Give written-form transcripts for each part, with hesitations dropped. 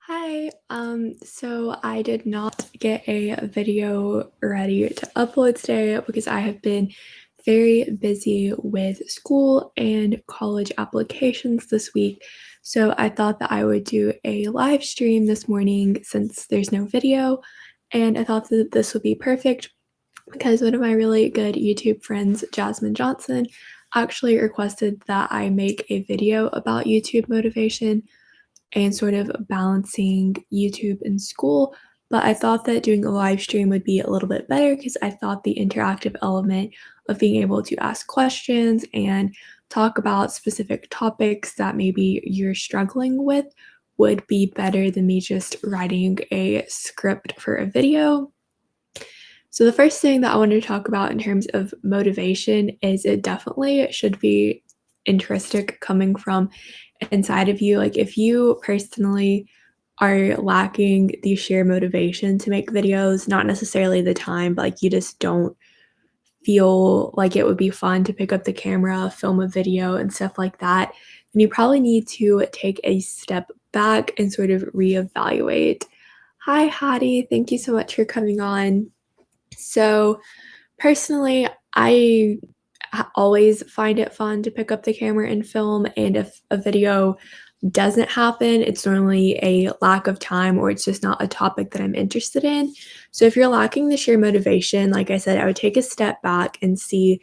Hi, so I did not get a video ready to upload today because I have been very busy with school and college applications this week. So I thought that I would do a live stream this morning since there's no video, and I thought that this would be perfect because one of my really good YouTube friends, Jasmine Johnson, actually requested that I make a video about YouTube motivation and sort of balancing YouTube and school. But I thought that doing a live stream would be a little bit better because I thought the interactive element of being able to ask questions and talk about specific topics that maybe you're struggling with would be better than me just writing a script for a video. So, the first thing that I wanted to talk about in terms of motivation is it definitely should be intrinsic coming from inside of you. Like, if you personally are lacking the sheer motivation to make videos, not necessarily the time, but like you just don't feel like it would be fun to pick up the camera, film a video, and stuff like that, then you probably need to take a step back and sort of reevaluate. Hi, Hattie. Thank you so much for coming on. So, personally, I always find it fun to pick up the camera and film, and if a video doesn't happen, it's normally a lack of time or it's just not a topic that I'm interested in. So if you're lacking the sheer motivation, like I said, I would take a step back and see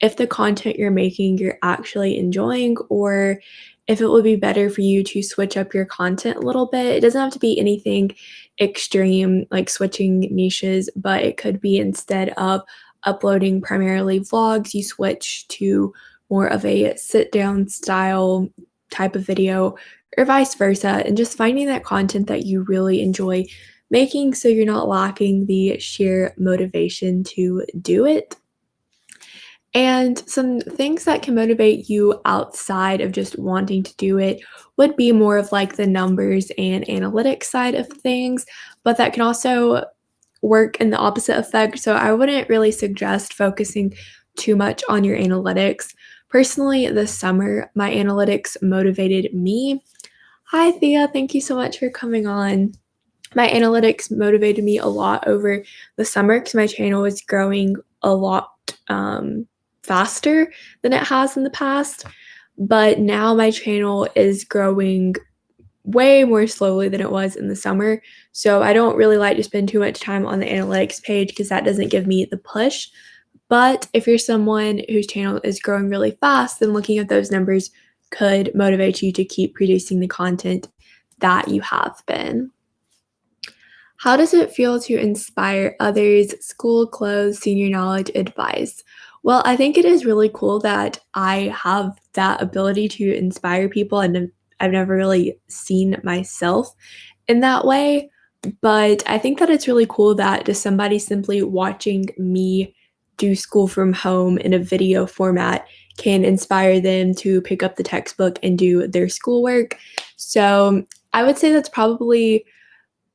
if the content you're making you're actually enjoying, or if it would be better for you to switch up your content a little bit. It doesn't have to be anything extreme like switching niches, but it could be instead of uploading primarily vlogs, you switch to more of a sit down style type of video, or vice versa, and just finding that content that you really enjoy making so you're not lacking the sheer motivation to do it. And some things that can motivate you outside of just wanting to do it would be more of like the numbers and analytics side of things, but that can also work in the opposite effect. So I wouldn't really suggest focusing too much on your analytics. Personally, this summer, my analytics motivated me. Hi, Thea. Thank you so much for coming on. My analytics motivated me a lot over the summer because my channel was growing a lot faster than it has in the past. But now my channel is growing way more slowly than it was in the summer. So I don't really like to spend too much time on the analytics page because that doesn't give me the push. But if you're someone whose channel is growing really fast, then looking at those numbers could motivate you to keep producing the content that you have been. How does it feel to inspire others? School clothes, senior knowledge, advice. Well, I think it is really cool that I have that ability to inspire people, and I've never really seen myself in that way. But I think that it's really cool that just somebody simply watching me do school from home in a video format can inspire them to pick up the textbook and do their schoolwork. So I would say that's probably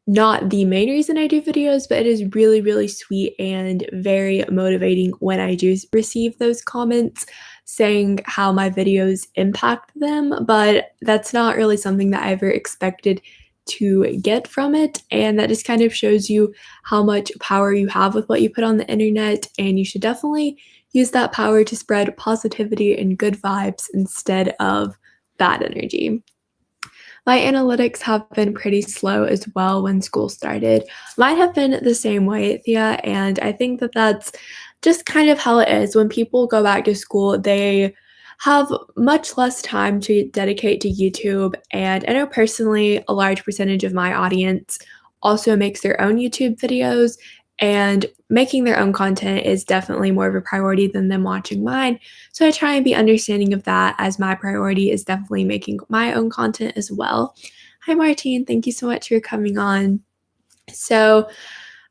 not the main reason I do videos, but it is really, really sweet and very motivating when I do receive those comments saying how my videos impact them. But that's not really something that I ever expected to get from it. And that just kind of shows you how much power you have with what you put on the internet. And you should definitely use that power to spread positivity and good vibes instead of bad energy. My analytics have been pretty slow as well when school started. Mine have been the same way, Thea, and I think that that's just kind of how it is. When people go back to school, they have much less time to dedicate to YouTube. And I know personally, a large percentage of my audience also makes their own YouTube videos, and making their own content is definitely more of a priority than them watching mine. So I try and be understanding of that, as my priority is definitely making my own content as well. Hi, Martine. Thank you so much for coming on. So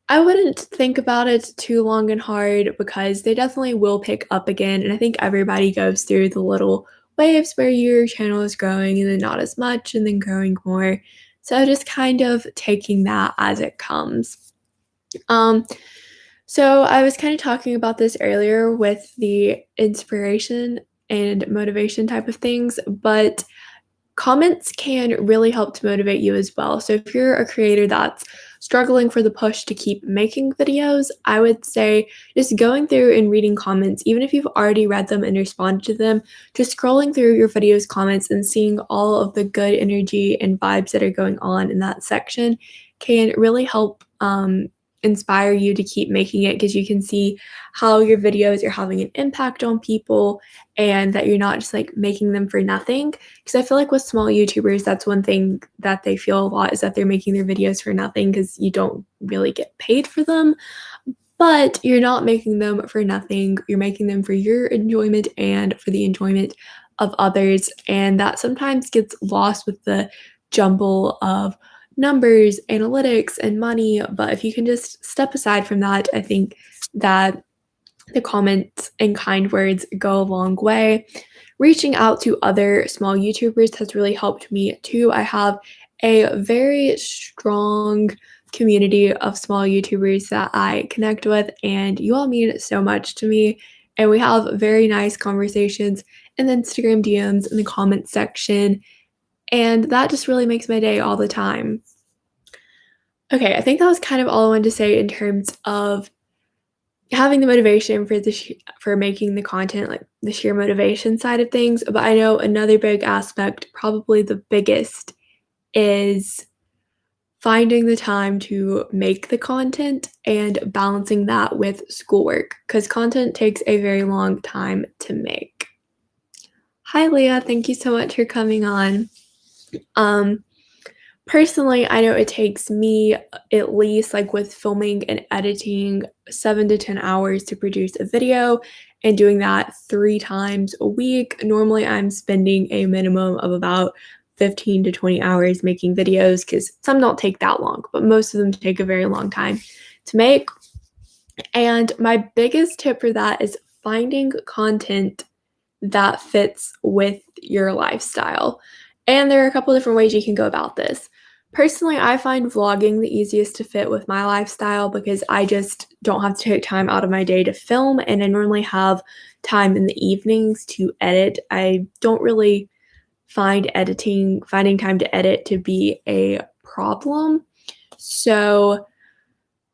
I wouldn't think about it too long and hard because they definitely will pick up again. And I think everybody goes through the little waves where your channel is growing and then not as much and then growing more. So just kind of taking that as it comes. Um, so I was kind of talking about this earlier with the inspiration and motivation type of things, but Comments can really help to motivate you as well. So if you're a creator that's struggling for the push to keep making videos, I would say just going through and reading comments, even if you've already read them and responded to them, just scrolling through your video's comments and seeing all of the good energy and vibes that are going on in that section can really help inspire you to keep making it, because you can see how your videos are having an impact on people and that you're not just like making them for nothing. Because I feel like with small YouTubers, that's one thing that they feel a lot, is that they're making their videos for nothing because you don't really get paid for them. But you're not making them for nothing. You're making them for your enjoyment and for the enjoyment of others. And that sometimes gets lost with the jumble of numbers, analytics, and money. But if you can just step aside from that, I think that the comments and kind words go a long way. Reaching out to other small YouTubers has really helped me too. I have a very strong community of small YouTubers that I connect with, and you all mean so much to me. And we have very nice conversations in the Instagram DMs in the comments section, and that just really makes my day all the time. Okay, I think that was kind of all I wanted to say in terms of having the motivation for for making the content, like the sheer motivation side of things. But I know another big aspect, probably the biggest, is finding the time to make the content and balancing that with schoolwork, because content takes a very long time to make. Hi, Leah. Thank you so much for coming on. Um, Personally, I know it takes me at least, like with filming and editing, 7 to 10 hours to produce a video, and doing that 3 times a week. Normally, I'm spending a minimum of about 15 to 20 hours making videos, because some don't take that long, but most of them take a very long time to make. And my biggest tip for that is finding content that fits with your lifestyle. And there are a couple different ways you can go about this. Personally, I find vlogging the easiest to fit with my lifestyle, because I just don't have to take time out of my day to film, and I normally have time in the evenings to edit. I don't really finding time to edit to be a problem. So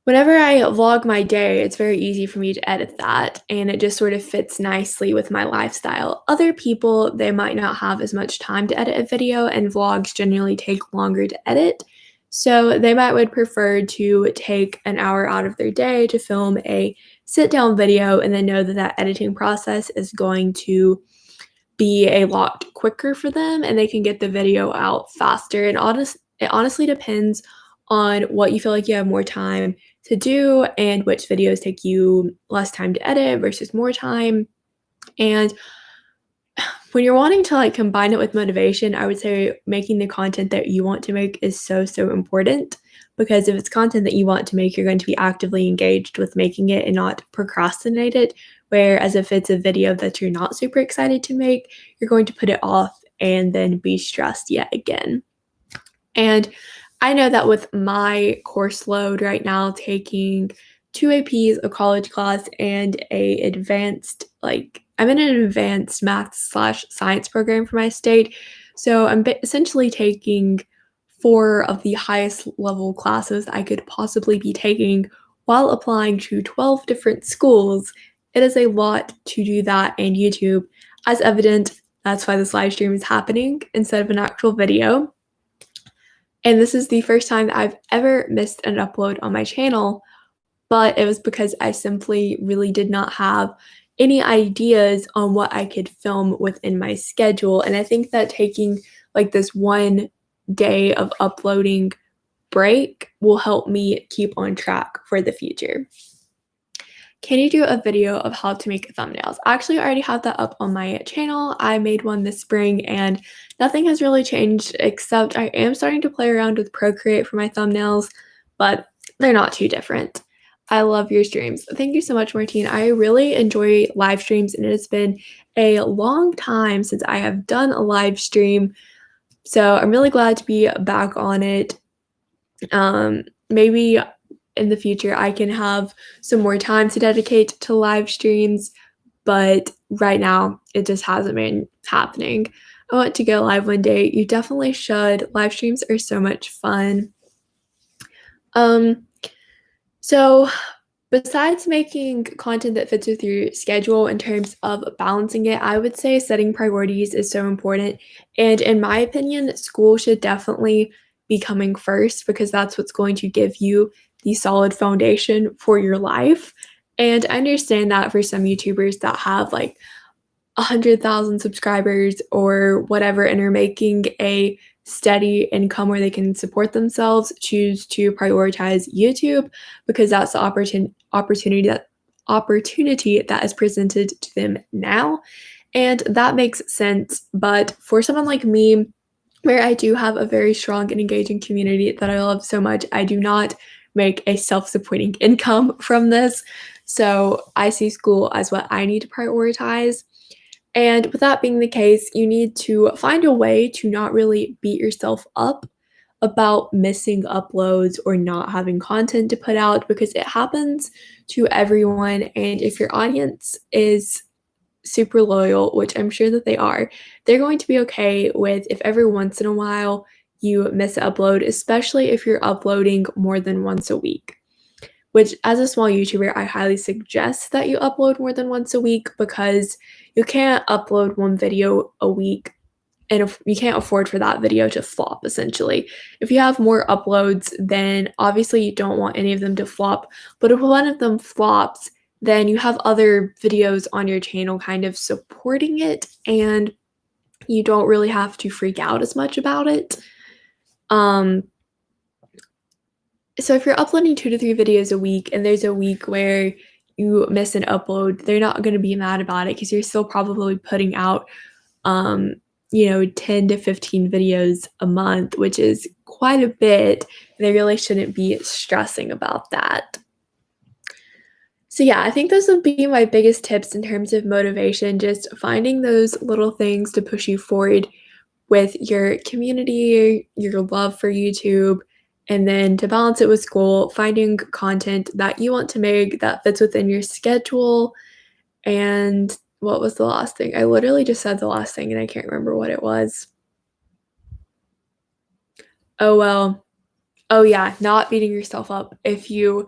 whenever I vlog my day, it's very easy for me to edit that, and it just sort of fits nicely with my lifestyle. Other people, they might not have as much time to edit a video, and vlogs generally take longer to edit. So they might would prefer to take an hour out of their day to film a sit-down video, and then know that that editing process is going to be a lot quicker for them, and they can get the video out faster. And it honestly depends on what you feel like you have more time to do, and which videos take you less time to edit versus more time. And when you're wanting to like combine it with motivation, I would say making the content that you want to make is so, so important, because if it's content that you want to make, you're going to be actively engaged with making it and not procrastinate it. Whereas if it's a video that you're not super excited to make, you're going to put it off and then be stressed yet again. And I know that with my course load right now, taking 2 APs, a college class, and I'm in an advanced math/science program for my state. So I'm essentially taking 4 of the highest level classes I could possibly be taking while applying to 12 different schools. It is a lot to do that, and YouTube, as evident, that's why this live stream is happening instead of an actual video. And this is the first time that I've ever missed an upload on my channel, but it was because I simply really did not have any ideas on what I could film within my schedule. And I think that taking like this one day of uploading break will help me keep on track for the future. Can you do a video of how to make thumbnails? I actually already have that up on my channel. I made one this spring, and nothing has really changed, except I am starting to play around with Procreate for my thumbnails, but they're not too different. I love your streams. Thank you so much, Martine. I really enjoy live streams, and it has been a long time since I have done a live stream, so I'm really glad to be back on it. Maybe in the future I can have some more time to dedicate to live streams, but right now it just hasn't been happening. I want to go live one day. You definitely should. Live streams are so much fun. Um, so besides making content that fits with your schedule in terms of balancing it, I would say setting priorities is so important. And in my opinion, school should definitely be coming first because that's what's going to give you the solid foundation for your life. And I understand that for some YouTubers that have like 100,000 subscribers or whatever and are making a steady income where they can support themselves, choose to prioritize YouTube because that's the opportunity that is presented to them now. And that makes sense. But for someone like me, where I do have a very strong and engaging community that I love so much, I do not make a self-supporting income from this. So I see school as what I need to prioritize. And with that being the case, you need to find a way to not really beat yourself up about missing uploads or not having content to put out because it happens to everyone. And if your audience is super loyal, which I'm sure that they are, they're going to be okay with if every once in a while you miss an upload, especially if you're uploading more than once a week. Which, as a small YouTuber, I highly suggest that you upload more than once a week because you can't upload one video a week and if you can't afford for that video to flop essentially. If you have more uploads, then obviously you don't want any of them to flop. But if one of them flops, then you have other videos on your channel kind of supporting it and you don't really have to freak out as much about it. So if you're uploading 2 to 3 videos a week and there's a week where you miss an upload, they're not gonna be mad about it because you're still probably putting out, 10 to 15 videos a month, which is quite a bit. They really shouldn't be stressing about that. So yeah, I think those would be my biggest tips in terms of motivation, just finding those little things to push you forward with your community, your love for YouTube, and then to balance it with school, finding content that you want to make that fits within your schedule. And what was the last thing? I literally just said the last thing and I can't remember what it was. Oh, well. Oh, yeah, not beating yourself up if you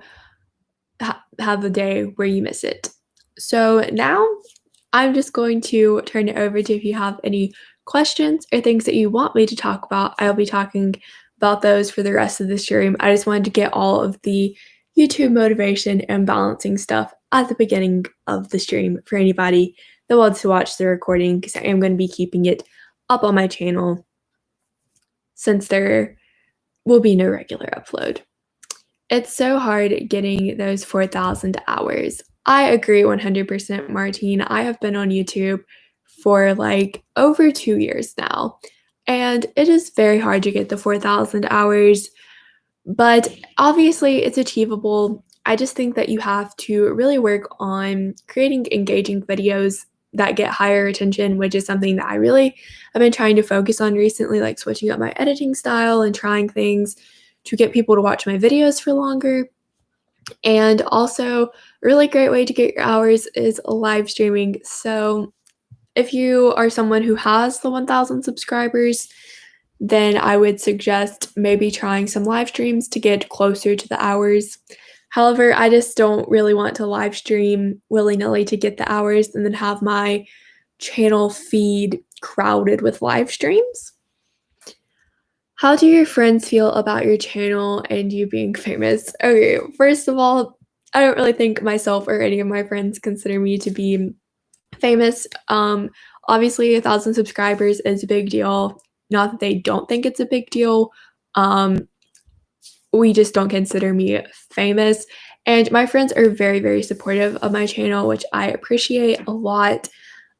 have a day where you miss it. So now I'm just going to turn it over to if you have any questions or things that you want me to talk about. I'll be talking about those for the rest of the stream. I just wanted to get all of the YouTube motivation and balancing stuff at the beginning of the stream for anybody that wants to watch the recording because I am going to be keeping it up on my channel since there will be no regular upload. It's so hard getting those 4,000 hours. I agree 100%, Martine. I have been on YouTube for like over 2 years now, and it is very hard to get the 4,000 hours, but obviously it's achievable. I just think that you have to really work on creating engaging videos that get higher attention, which is something that I really have been trying to focus on recently, like switching up my editing style and trying things to get people to watch my videos for longer. And also, a really great way to get your hours is live streaming. So, if you are someone who has the 1,000 subscribers, then I would suggest maybe trying some live streams to get closer to the hours. However, I just don't really want to live stream willy-nilly to get the hours and then have my channel feed crowded with live streams. How do your friends feel about your channel and you being famous? Okay, first of all, I don't really think myself or any of my friends consider me to be famous. Obviously, 1,000 subscribers is a big deal. Not that they don't think it's a big deal. We just don't consider me famous. And my friends are very, very supportive of my channel, which I appreciate a lot.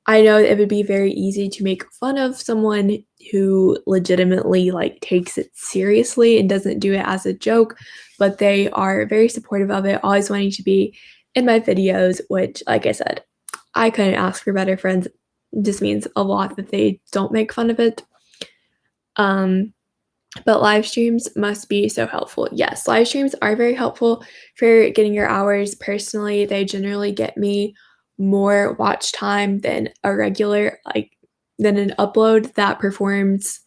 I know it would be very easy to make fun of someone who legitimately like takes it seriously and doesn't do it as a joke, but they are very supportive of it, always wanting to be in my videos, which, like I said, I couldn't ask for better friends. It just means a lot that they don't make fun of it. But live streams must be so helpful. Yes, live streams are very helpful for getting your hours. Personally, they generally get me more watch time than a regular like than an upload that performs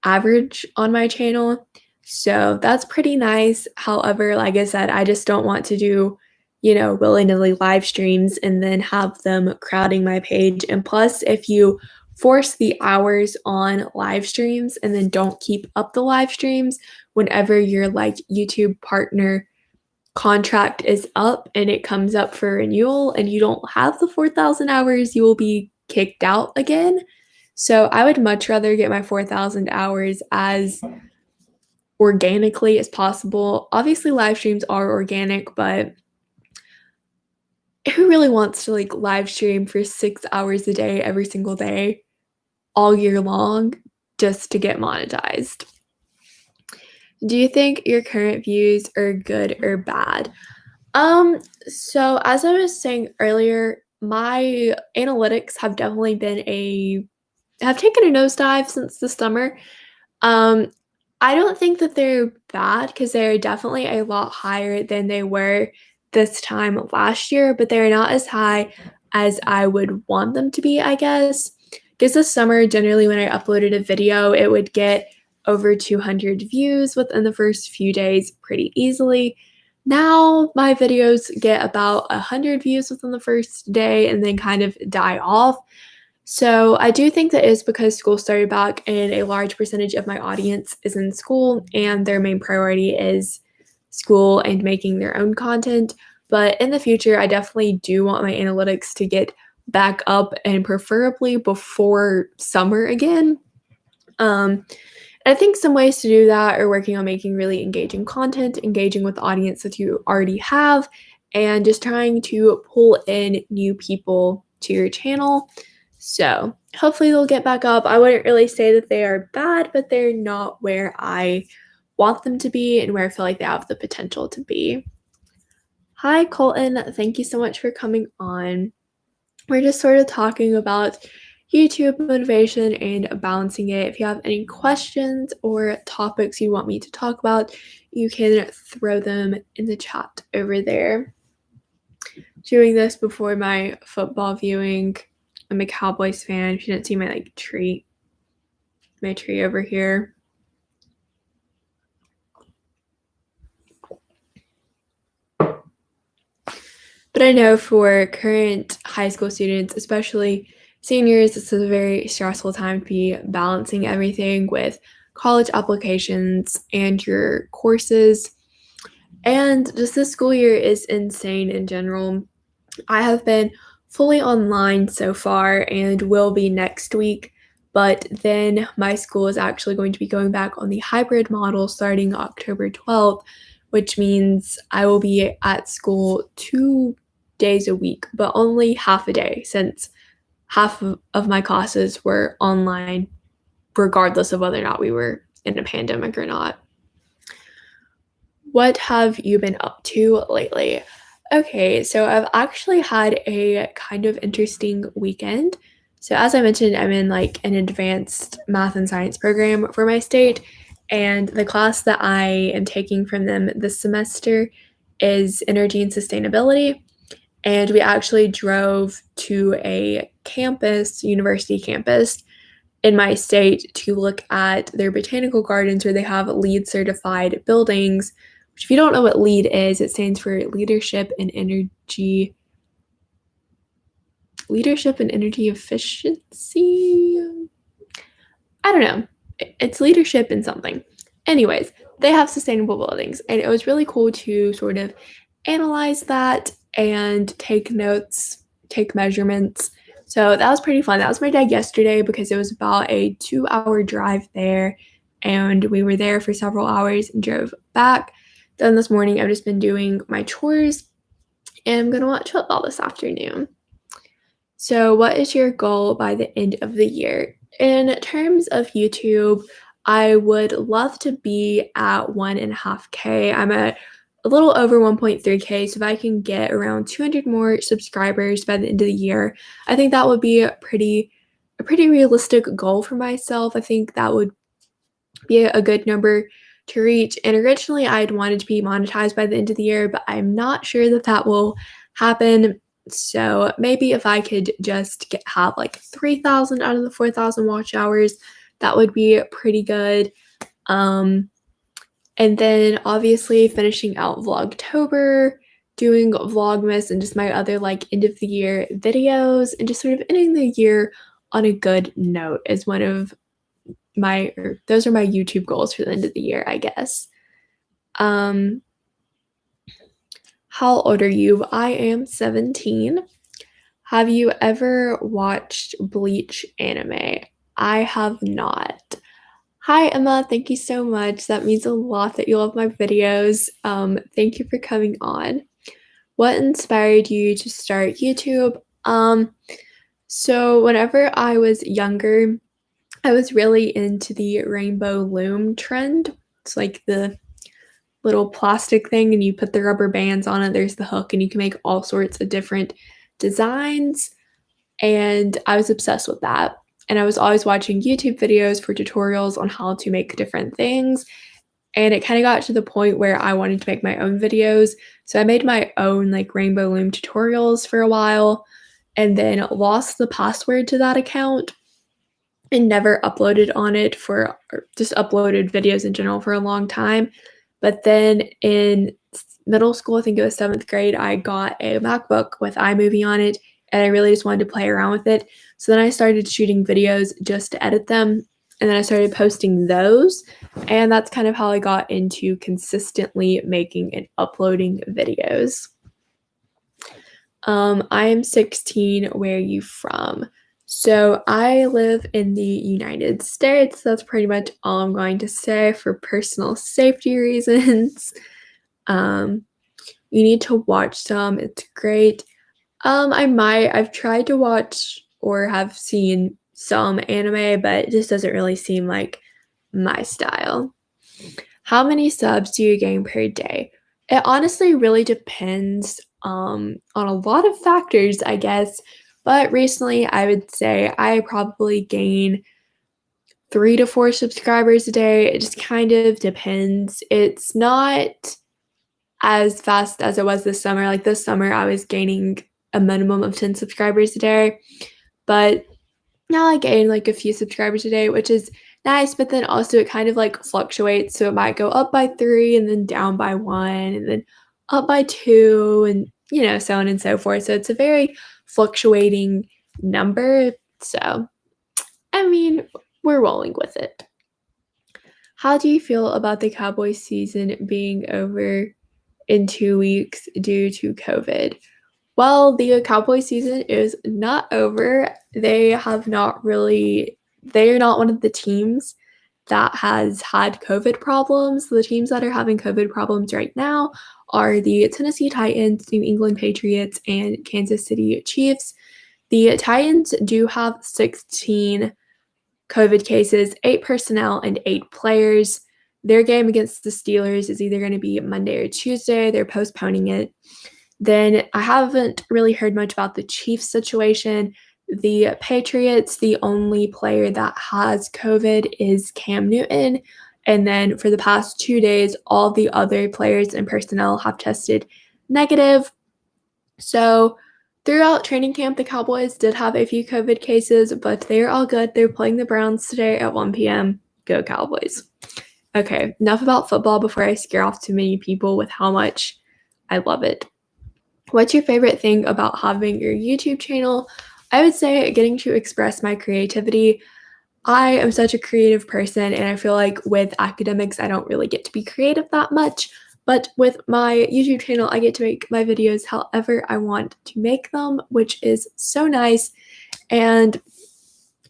average on my channel. So that's pretty nice. However, like I said, I just don't want to do, willy-nilly live streams and then have them crowding my page. And plus, if you force the hours on live streams and then don't keep up the live streams, whenever your like YouTube partner contract is up and it comes up for renewal and you don't have the 4,000 hours, you will be kicked out again. So I would much rather get my 4,000 hours as organically as possible. Obviously, live streams are organic, but who really wants to like live stream for 6 hours a day, every single day, all year long, just to get monetized? Do you think your current views are good or bad? So as I was saying earlier, my analytics have definitely have taken a nosedive since the summer. Um, I don't think that they're bad because they're definitely a lot higher than they were this time last year, but they're not as high as I would want them to be, I guess. Because this summer, generally, when I uploaded a video, it would get over 200 views within the first few days pretty easily. Now, my videos get about 100 views within the first day and then kind of die off. So I do think that is because school started back and a large percentage of my audience is in school and their main priority is school and making their own content. But in the future, I definitely do want my analytics to get back up and preferably before summer again. I think some ways to do that are working on making really engaging content, engaging with the audience that you already have, and just trying to pull in new people to your channel. So hopefully they'll get back up. I wouldn't really say that they are bad, but they're not where I want them to be and where I feel like they have the potential to be. Hi, Colton. Thank you so much for coming on. We're just sort of talking about YouTube motivation and balancing it. If you have any questions or topics you want me to talk about, you can throw them in the chat over there. Doing this before my football viewing. I'm a Cowboys fan. If you didn't see my tree over here. But I know for current high school students, especially seniors, this is a very stressful time to be balancing everything with college applications and your courses. And just this school year is insane in general. I have been fully online so far and will be next week, but then my school is actually going to be going back on the hybrid model starting October 12th, which means I will be at school 2 days a week, but only half a day since half of my classes were online, regardless of whether or not we were in a pandemic or not. What have you been up to lately? Okay, so I've actually had a kind of interesting weekend. So as I mentioned, I'm in an advanced math and science program for my state, and the class that I am taking from them this semester is energy and sustainability. And we actually drove to a campus, university campus in my state to look at their botanical gardens where they have LEED certified buildings. Which, if you don't know what LEED is, it stands for Leadership in Energy Efficiency. I don't know. It's leadership in something. Anyways, they have sustainable buildings, and it was really cool to sort of analyze that and take notes, take measurements. So that was pretty fun. That was my day yesterday because it was about a 2-hour drive there, and we were there for several hours and drove back. Then this morning, I've just been doing my chores, and I'm going to watch football this afternoon. So what is your goal by the end of the year? In terms of YouTube, I would love to be at 1.5K. I'm at a little over 1.3K, so if I can get around 200 more subscribers by the end of the year, I think that would be a pretty realistic goal for myself. I think that would be a good number to reach. And originally, I'd wanted to be monetized by the end of the year, but I'm not sure that will happen. So maybe if I could just have like 3,000 out of the 4,000 watch hours, that would be pretty good. And then obviously finishing out Vlogtober, doing Vlogmas and just my other like end of the year videos, and just sort of ending the year on a good note is one of those are my YouTube goals for the end of the year, I guess. How old are you? I am 17. Have you ever watched Bleach anime? I have not. Hi, Emma. Thank you so much. That means a lot that you love my videos. Thank you for coming on. What inspired you to start YouTube? So whenever I was younger, I was really into the rainbow loom trend. It's like the little plastic thing, and you put the rubber bands on it. There's the hook, and you can make all sorts of different designs. And I was obsessed with that. And I was always watching YouTube videos for tutorials on how to make different things. And it kind of got to the point where I wanted to make my own videos. So I made my own like rainbow loom tutorials for a while, and then lost the password to that account and never uploaded on it or just uploaded videos in general for a long time. But then in middle school, I think it was 7th grade, I got a MacBook with iMovie on it, and I really just wanted to play around with it. So then I started shooting videos just to edit them, and then I started posting those, and that's kind of how I got into consistently making and uploading videos. I am 16. Where are you from? So I live in the United States. That's pretty much all I'm going to say for personal safety reasons. You need to watch some. It's great. I've tried to watch or have seen some anime, but it just doesn't really seem like my style. How many subs do you gain per day? It honestly really depends on a lot of factors, I guess. But recently, I would say I probably gain 3 to 4 subscribers a day. It just kind of depends. It's not as fast as it was this summer. Like this summer, I was gaining a minimum of 10 subscribers a day. But now I gain like a few subscribers a day, which is nice, but then also it kind of like fluctuates. So it might go up by 3 and then down by 1 and then up by 2 and so on and so forth. So it's a very fluctuating number. So, I mean, we're rolling with it. How do you feel about the Cowboys season being over in 2 weeks due to COVID? Well, the Cowboys season is not over. They are not one of the teams that has had COVID problems. The teams that are having COVID problems right now are the Tennessee Titans, New England Patriots, and Kansas City Chiefs. The Titans do have 16 COVID cases, 8 personnel, and 8 players. Their game against the Steelers is either going to be Monday or Tuesday. They're postponing it. Then I haven't really heard much about the Chiefs situation. The Patriots, the only player that has COVID is Cam Newton. And then for the past 2 days, all the other players and personnel have tested negative. So throughout training camp, the Cowboys did have a few COVID cases, but they're all good. They're playing the Browns today at 1 p.m. Go Cowboys. Okay, enough about football before I scare off too many people with how much I love it. What's your favorite thing about having your YouTube channel? I would say getting to express my creativity. I am such a creative person, and I feel like with academics, I don't really get to be creative that much. But with my YouTube channel, I get to make my videos however I want to make them, which is so nice. And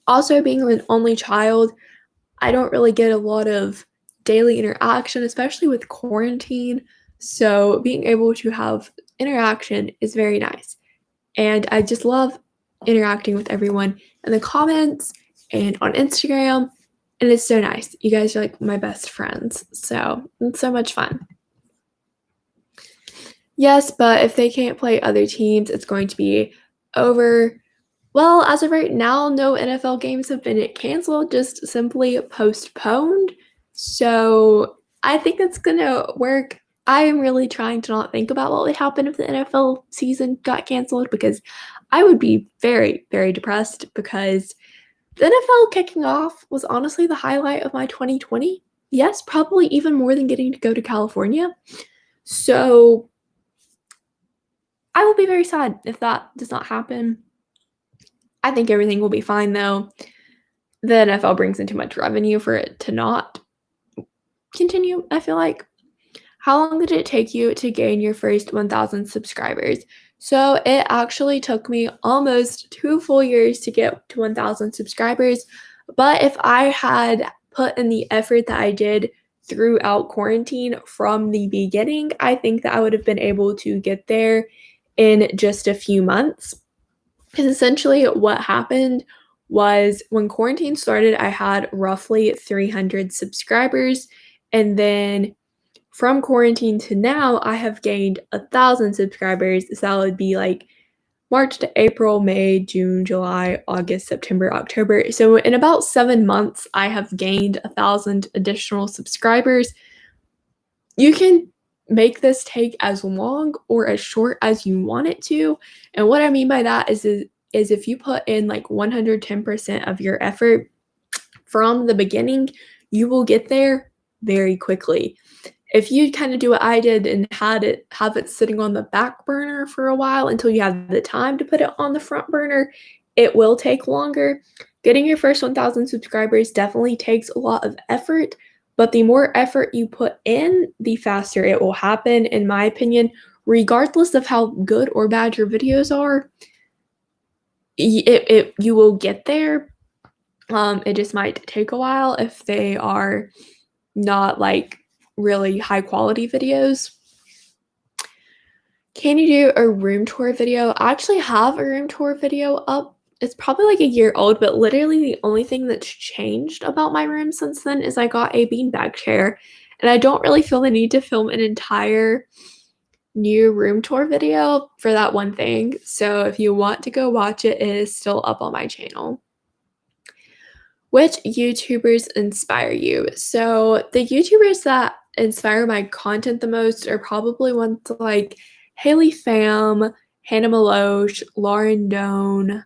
also being an only child, I don't really get a lot of daily interaction, especially with quarantine. So being able to have interaction is very nice. And I just love interacting with everyone in the comments and on Instagram. And it's so nice. You guys are like my best friends. So it's so much fun. Yes, but if they can't play other teams, it's going to be over. Well, as of right now, no NFL games have been canceled, just simply postponed. So I think it's going to work I am really trying to not think about what would happen if the NFL season got canceled because I would be very, very depressed because the NFL kicking off was honestly the highlight of my 2020. Yes, probably even more than getting to go to California. So I will be very sad if that does not happen. I think everything will be fine though. The NFL brings in too much revenue for it to not continue, I feel like. How long did it take you to gain your first 1,000 subscribers? So it actually took me almost 2 full years to get to 1,000 subscribers, but if I had put in the effort that I did throughout quarantine from the beginning, I think that I would have been able to get there in just a few months. Because essentially what happened was when quarantine started, I had roughly 300 subscribers, and then from quarantine to now, I have gained 1,000 subscribers. So that would be like March to April, May, June, July, August, September, October. So in about 7 months, I have gained 1,000 additional subscribers. You can make this take as long or as short as you want it to. And what I mean by that is if you put in like 110% of your effort from the beginning, you will get there very quickly. If you kind of do what I did and have it sitting on the back burner for a while until you have the time to put it on the front burner, it will take longer. Getting your first 1,000 subscribers definitely takes a lot of effort, but the more effort you put in, the faster it will happen, in my opinion, regardless of how good or bad your videos are. You will get there. It just might take a while if they are not like really high quality videos. Can you do a room tour video? I actually have a room tour video up. It's probably like a year old, but literally the only thing that's changed about my room since then is I got a beanbag chair, and I don't really feel the need to film an entire new room tour video for that one thing. So if you want to go watch it, it is still up on my channel. Which YouTubers inspire you? So the YouTubers that inspire my content the most are probably ones like Haley Pham, Hannah Maloche, Lauren Doan,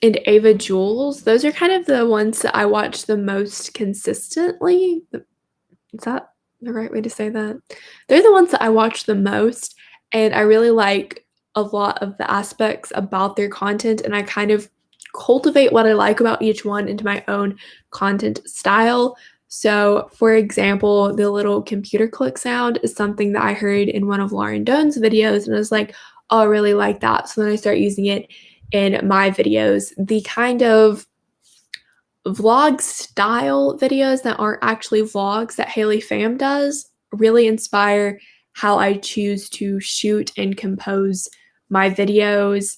and Ava Jules. Those are kind of the ones that I watch the most consistently. Is that the right way to say that? They're the ones that I watch the most, and I really like a lot of the aspects about their content, and I kind of cultivate what I like about each one into my own content style. So, for example, the little computer click sound is something that I heard in one of Lauren Doan's videos, and I was like, oh, I really like that. So then I start using it in my videos. The kind of vlog style videos that aren't actually vlogs that Haley Pham does really inspire how I choose to shoot and compose my videos.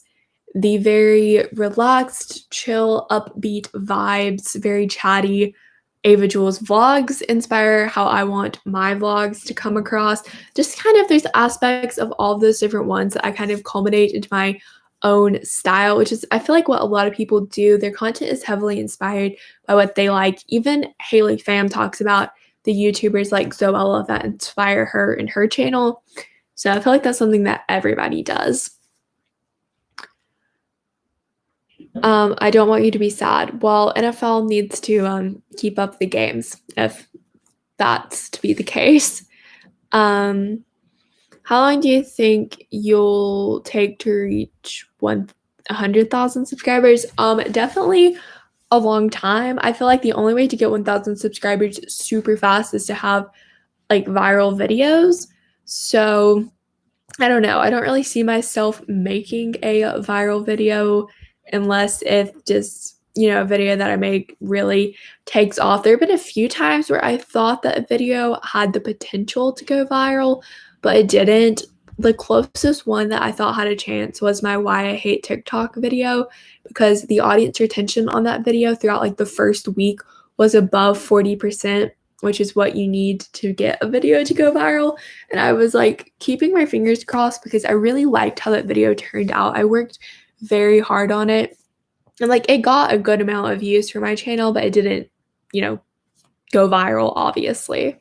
The very relaxed, chill, upbeat vibes, very chatty Ava Jules vlogs inspire how I want my vlogs to come across. Just kind of there's aspects of all of those different ones that I kind of culminate into my own style, which is I feel like what a lot of people do. Their content is heavily inspired by what they like. Even Haley Pham talks about the YouTubers like Zoella that inspire her in her channel. So I feel like that's something that everybody does. I don't want you to be sad. Well, NFL needs to keep up the games if that's to be the case. How long do you think you'll take to reach 100,000 subscribers? Definitely a long time. I feel like the only way to get 1,000 subscribers super fast is to have like viral videos. So I don't know. I don't really see myself making a viral video unless if just, a video that I make really takes off. There have been a few times where I thought that a video had the potential to go viral, but it didn't. The closest one that I thought had a chance was my Why I Hate TikTok video, because the audience retention on that video throughout like the first week was above 40%, which is what you need to get a video to go viral. And I was like keeping my fingers crossed because I really liked how that video turned out. I worked very hard on it. And like it got a good amount of views for my channel, but it didn't, go viral, obviously.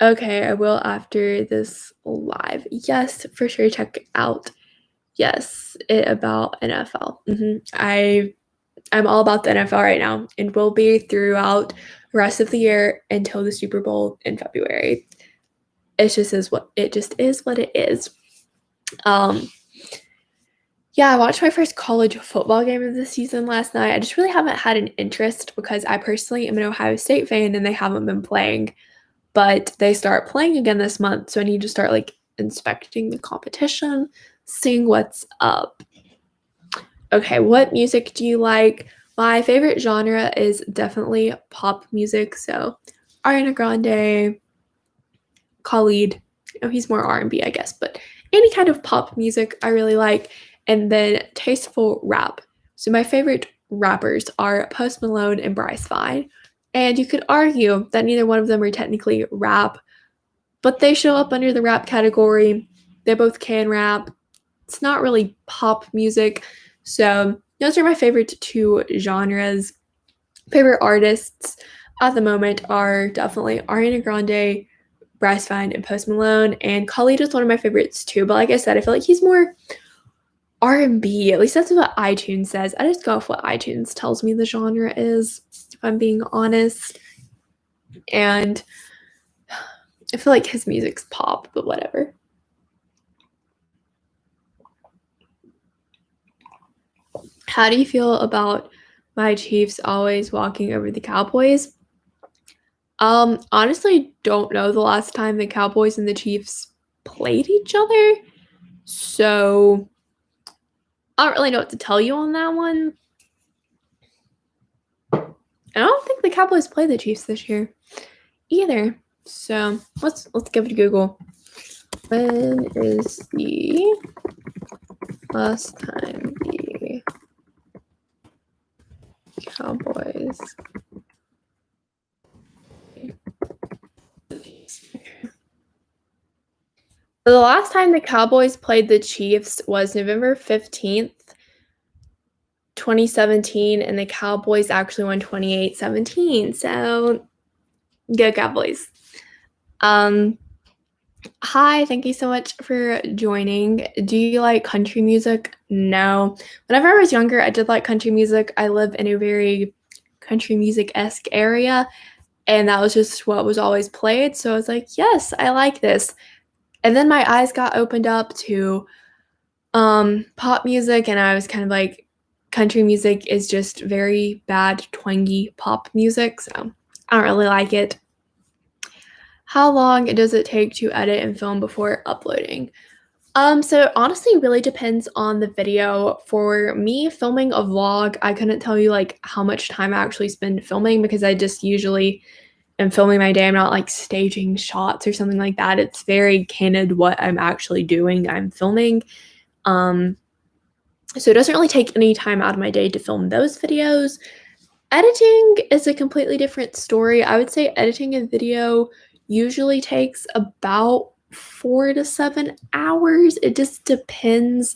Okay, I will after this live. Yes, for sure, check out. Yes, it about NFL. I'm all about the NFL right now and will be throughout the rest of the year until the Super Bowl in February. It just is what it is. Um, yeah, I watched my first college football game of the season last night. I just really haven't had an interest because I personally am an Ohio State fan and they haven't been playing, but they start playing again this month, so I need to start like inspecting the competition, seeing what's up. Okay, what music do you like? My favorite genre is definitely pop music, so Ariana Grande, Khalid. Oh, he's more R&B, I guess, but any kind of pop music I really like. And then tasteful rap. So my favorite rappers are Post Malone and Bryce Vine. And you could argue that neither one of them are technically rap, but they show up under the rap category. They both can rap. It's not really pop music. So those are my favorite two genres. Favorite artists at the moment are definitely Ariana Grande, Bryce Vine, and Post Malone. And Khalid is one of my favorites too. But like I said, I feel like he's more R&B. At least that's what iTunes says. I just go off what iTunes tells me the genre is, if I'm being honest. And I feel like his music's pop, but whatever. How do you feel about my Chiefs always walking over the Cowboys? Honestly, don't know the last time the Cowboys and the Chiefs played each other. So I don't really know what to tell you on that one. I don't think the Cowboys play the Chiefs this year either. So let's give it a Google. When is the last time the Cowboys? So the last time the Cowboys played the Chiefs was November 15th, 2017, and the Cowboys actually won 28-17. So go Cowboys. Hi, thank you so much for joining. Do you like country music? No. Whenever I was younger, I did like country music. I live in a very country music-esque area, and that was just what was always played. So I was like, yes, I like this. And then my eyes got opened up to pop music, and I was kind of like, country music is just very bad, twangy pop music, so I don't really like it. How long does it take to edit and film before uploading? So it honestly really depends on the video. For me, filming a vlog, I couldn't tell you like how much time I actually spend filming because I just usually am filming my day. I'm not like staging shots or something like that. It's very candid what I'm actually doing. I'm filming. So it doesn't really take any time out of my day to film those videos. Editing is a completely different story. I would say editing a video usually takes about 4 to 7 hours. It just depends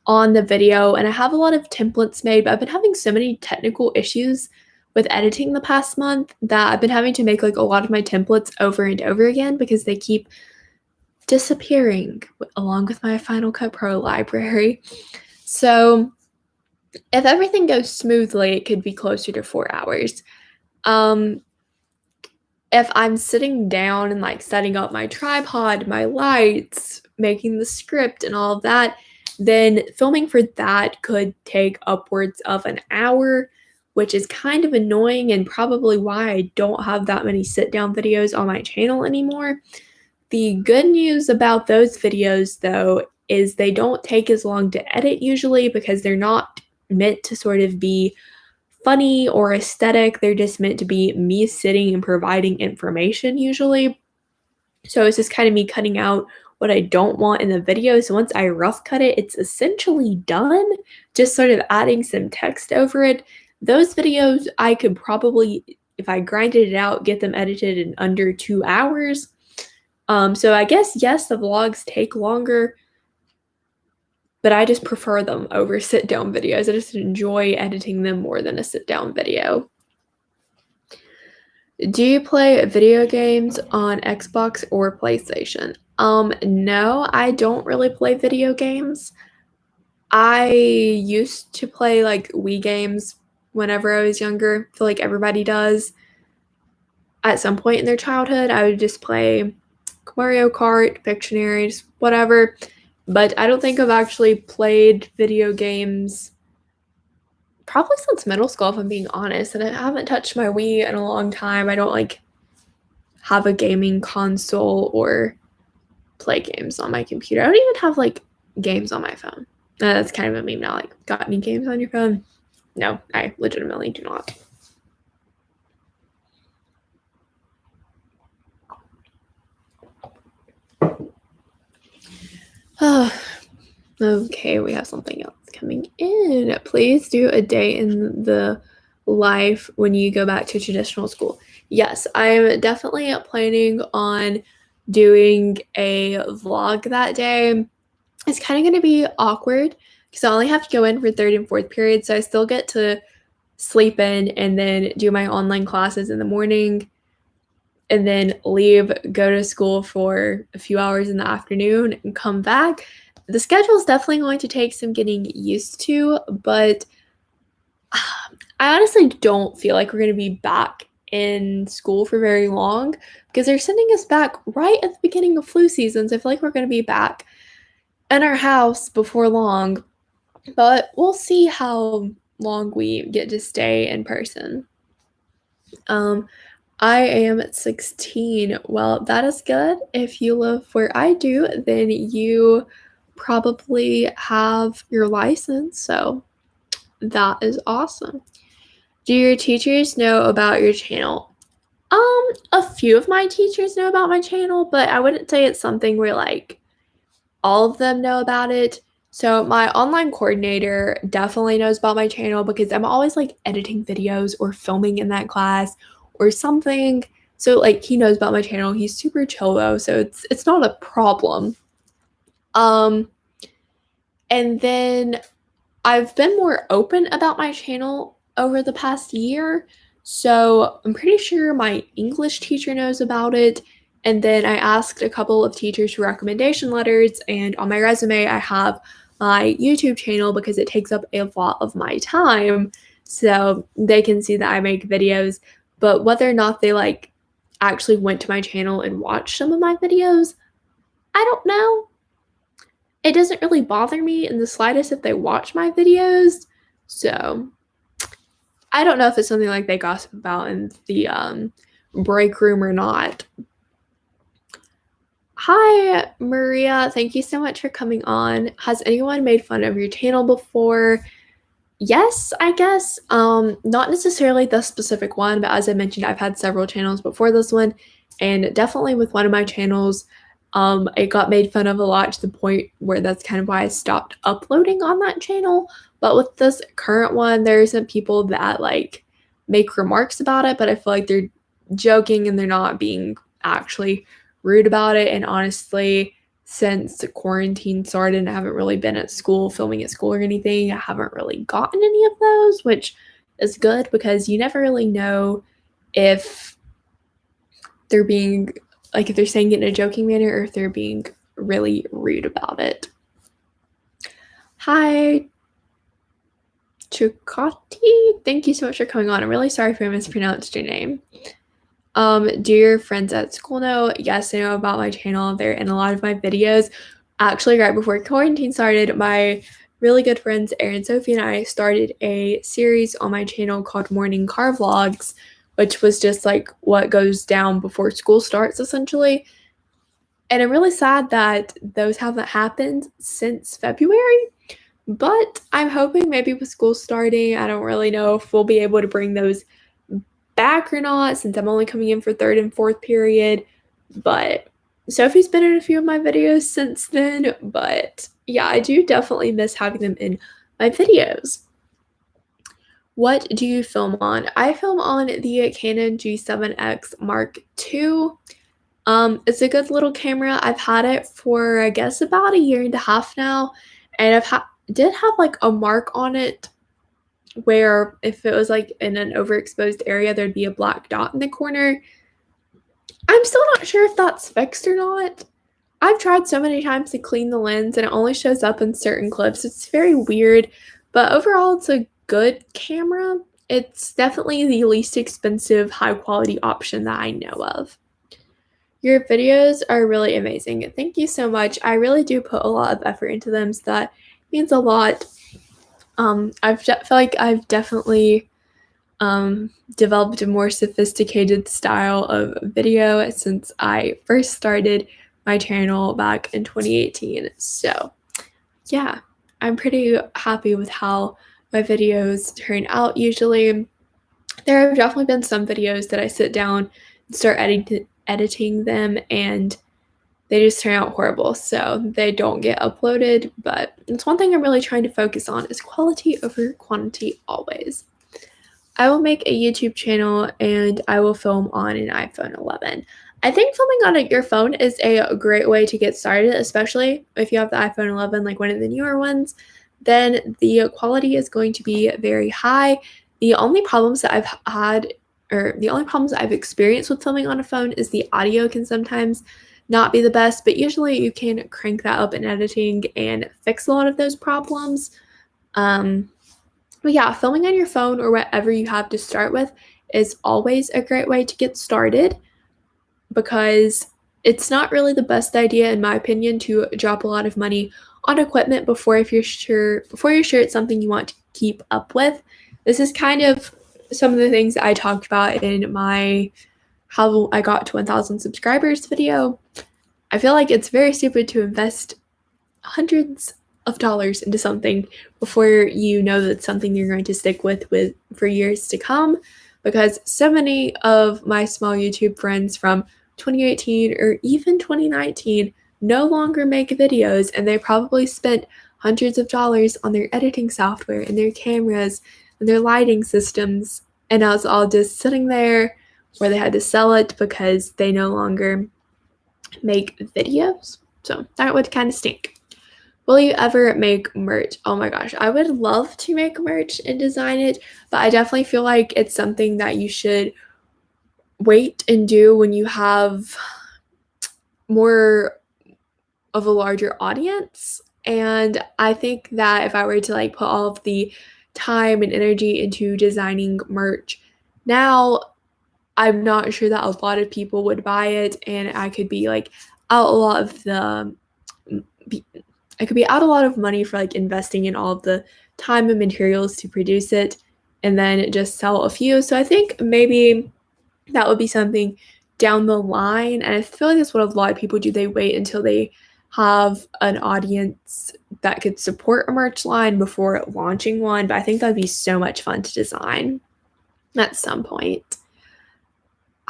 on the video, and I have a lot of templates made, but I've been having so many technical issues with editing the past month that I've been having to make like a lot of my templates over and over again because they keep disappearing along with my Final Cut Pro library. So if everything goes smoothly, it could be closer to 4 hours. If I'm sitting down and like setting up my tripod, my lights, making the script and all of that, then filming for that could take upwards of an hour, which is kind of annoying and probably why I don't have that many sit-down videos on my channel anymore. The good news about those videos, though, is they don't take as long to edit usually because they're not meant to sort of be funny or aesthetic. They're just meant to be me sitting and providing information usually. So it's just kind of me cutting out what I don't want in the video. So once I rough cut it, it's essentially done, just sort of adding some text over it. Those videos, I could probably, if I grinded it out, get them edited in under 2 hours. So I guess, yes, the vlogs take longer, but I just prefer them over sit-down videos. I just enjoy editing them more than a sit-down video. Do you play video games on Xbox or PlayStation? No, I don't really play video games. I used to play, like, Wii games whenever I was younger. I feel like everybody does. At some point in their childhood, I would just play Mario Kart, Pictionary, just whatever, but I don't think I've actually played video games probably since middle school, if I'm being honest, and I haven't touched my Wii in a long time. I don't, like, have a gaming console or play games on my computer. I don't even have, like, games on my phone. That's kind of a meme now, like, got any games on your phone? No, I legitimately do not. Okay, we have something else coming in. Please do a day in the life when you go back to traditional school. Yes, I'm definitely planning on doing a vlog that day. It's kind of going to be awkward because I only have to go in for third and fourth period, so I still get to sleep in and then do my online classes in the morning and then leave, go to school for a few hours in the afternoon and come back. The schedule is definitely going to take some getting used to, but I honestly don't feel like we're going to be back in school for very long because they're sending us back right at the beginning of flu season. So I feel like we're going to be back in our house before long, but we'll see how long we get to stay in person. I am 16. Well, that is good. If you live where I do, then you probably have your license, so that is awesome. Do your teachers know about your channel? A few of my teachers know about my channel, but I wouldn't say it's something where, like, all of them know about it. So my online coordinator definitely knows about my channel because I'm always, like, editing videos or filming in that class or something. So, like, he knows about my channel. He's super chill though, so it's not a problem. Um, and then I've been more open about my channel over the past year. So I'm pretty sure my English teacher knows about it. And then I asked a couple of teachers for recommendation letters. And on my resume, I have my YouTube channel because it takes up a lot of my time. So they can see that I make videos. But whether or not they, like, actually went to my channel and watched some of my videos, I don't know. It doesn't really bother me in the slightest if they watch my videos. So I don't know if it's something like they gossip about in the break room or not. Hi, Maria. Thank you so much for coming on. Has anyone made fun of your channel before? Yes, I guess. Not necessarily the specific one, but as I mentioned, I've had several channels before this one, and definitely with one of my channels, it got made fun of a lot to the point where that's kind of why I stopped uploading on that channel. But with this current one, there's some people that, like, make remarks about it, but I feel like they're joking and they're not being actually rude about it. And honestly, since the quarantine started and I haven't really been at school, filming at school or anything, I haven't really gotten any of those, which is good because you never really know if they're being, like, if they're saying it in a joking manner or if they're being really rude about it. Hi, Chukati. Thank you so much for coming on. I'm really sorry if I mispronounced your name. Do your friends at school know? Yes, they know about my channel. They're in a lot of my videos. Actually, right before quarantine started, my really good friends Erin, Sophie, and I started a series on my channel called Morning Car Vlogs, which was just like what goes down before school starts, essentially. And I'm really sad that those haven't happened since February. But I'm hoping maybe with school starting, I don't really know if we'll be able to bring those back or not since I'm only coming in for third and fourth period. But Sophie's been in a few of my videos since then. But yeah, I do definitely miss having them in my videos. What do you film on? I film on the Canon G7X Mark II. It's a good little camera. I've had it for, I guess, about a year and a half now, and did have, like, a mark on it where if it was like in an overexposed area, there'd be a black dot in the corner. I'm still not sure if that's fixed or not. I've tried so many times to clean the lens and it only shows up in certain clips. It's very weird, but overall it's a good camera. It's definitely the least expensive, high quality option that I know of. Your videos are really amazing. Thank you so much. I really do put a lot of effort into them, so that means a lot. I feel like I've definitely developed a more sophisticated style of video since I first started my channel back in 2018. So yeah, I'm pretty happy with how my videos turn out usually. There have definitely been some videos that I sit down and start editing them and they just turn out horrible, so they don't get uploaded, but it's one thing I'm really trying to focus on is quality over quantity always. I will make a YouTube channel and I will film on an iPhone 11. I think filming on your phone is a great way to get started, especially if you have the iPhone 11, like one of the newer ones. Then the quality is going to be very high. The only problems that I've had, or the only problems I've experienced with filming on a phone is the audio can sometimes not be the best, but usually you can crank that up in editing and fix a lot of those problems. But yeah, filming on your phone or whatever you have to start with is always a great way to get started, because it's not really the best idea, in my opinion, to drop a lot of money on equipment before you're sure it's something you want to keep up with. This is kind of some of the things that I talked about in my how I got to 1,000 subscribers video. I feel like it's very stupid to invest hundreds of dollars into something before you know that it's something you're going to stick with for years to come, because so many of my small YouTube friends from 2018 or even 2019 no longer make videos, and they probably spent hundreds of dollars on their editing software and their cameras and their lighting systems, and now it's all just sitting there where they had to sell it because they no longer make videos. So that would kind of stink. Will you ever make merch? Oh my gosh, I would love to make merch and design it, but I definitely feel like it's something that you should wait and do when you have more of a larger audience. And I think that if I were to like put all of the time and energy into designing merch now, I'm not sure that a lot of people would buy it, and I could be like out a lot of the I could be out a lot of money for like investing in all of the time and materials to produce it and then just sell a few. So I think maybe that would be something down the line. And I feel like that's what a lot of people do. They wait until they have an audience that could support a merch line before launching one. But I think that'd be so much fun to design at some point.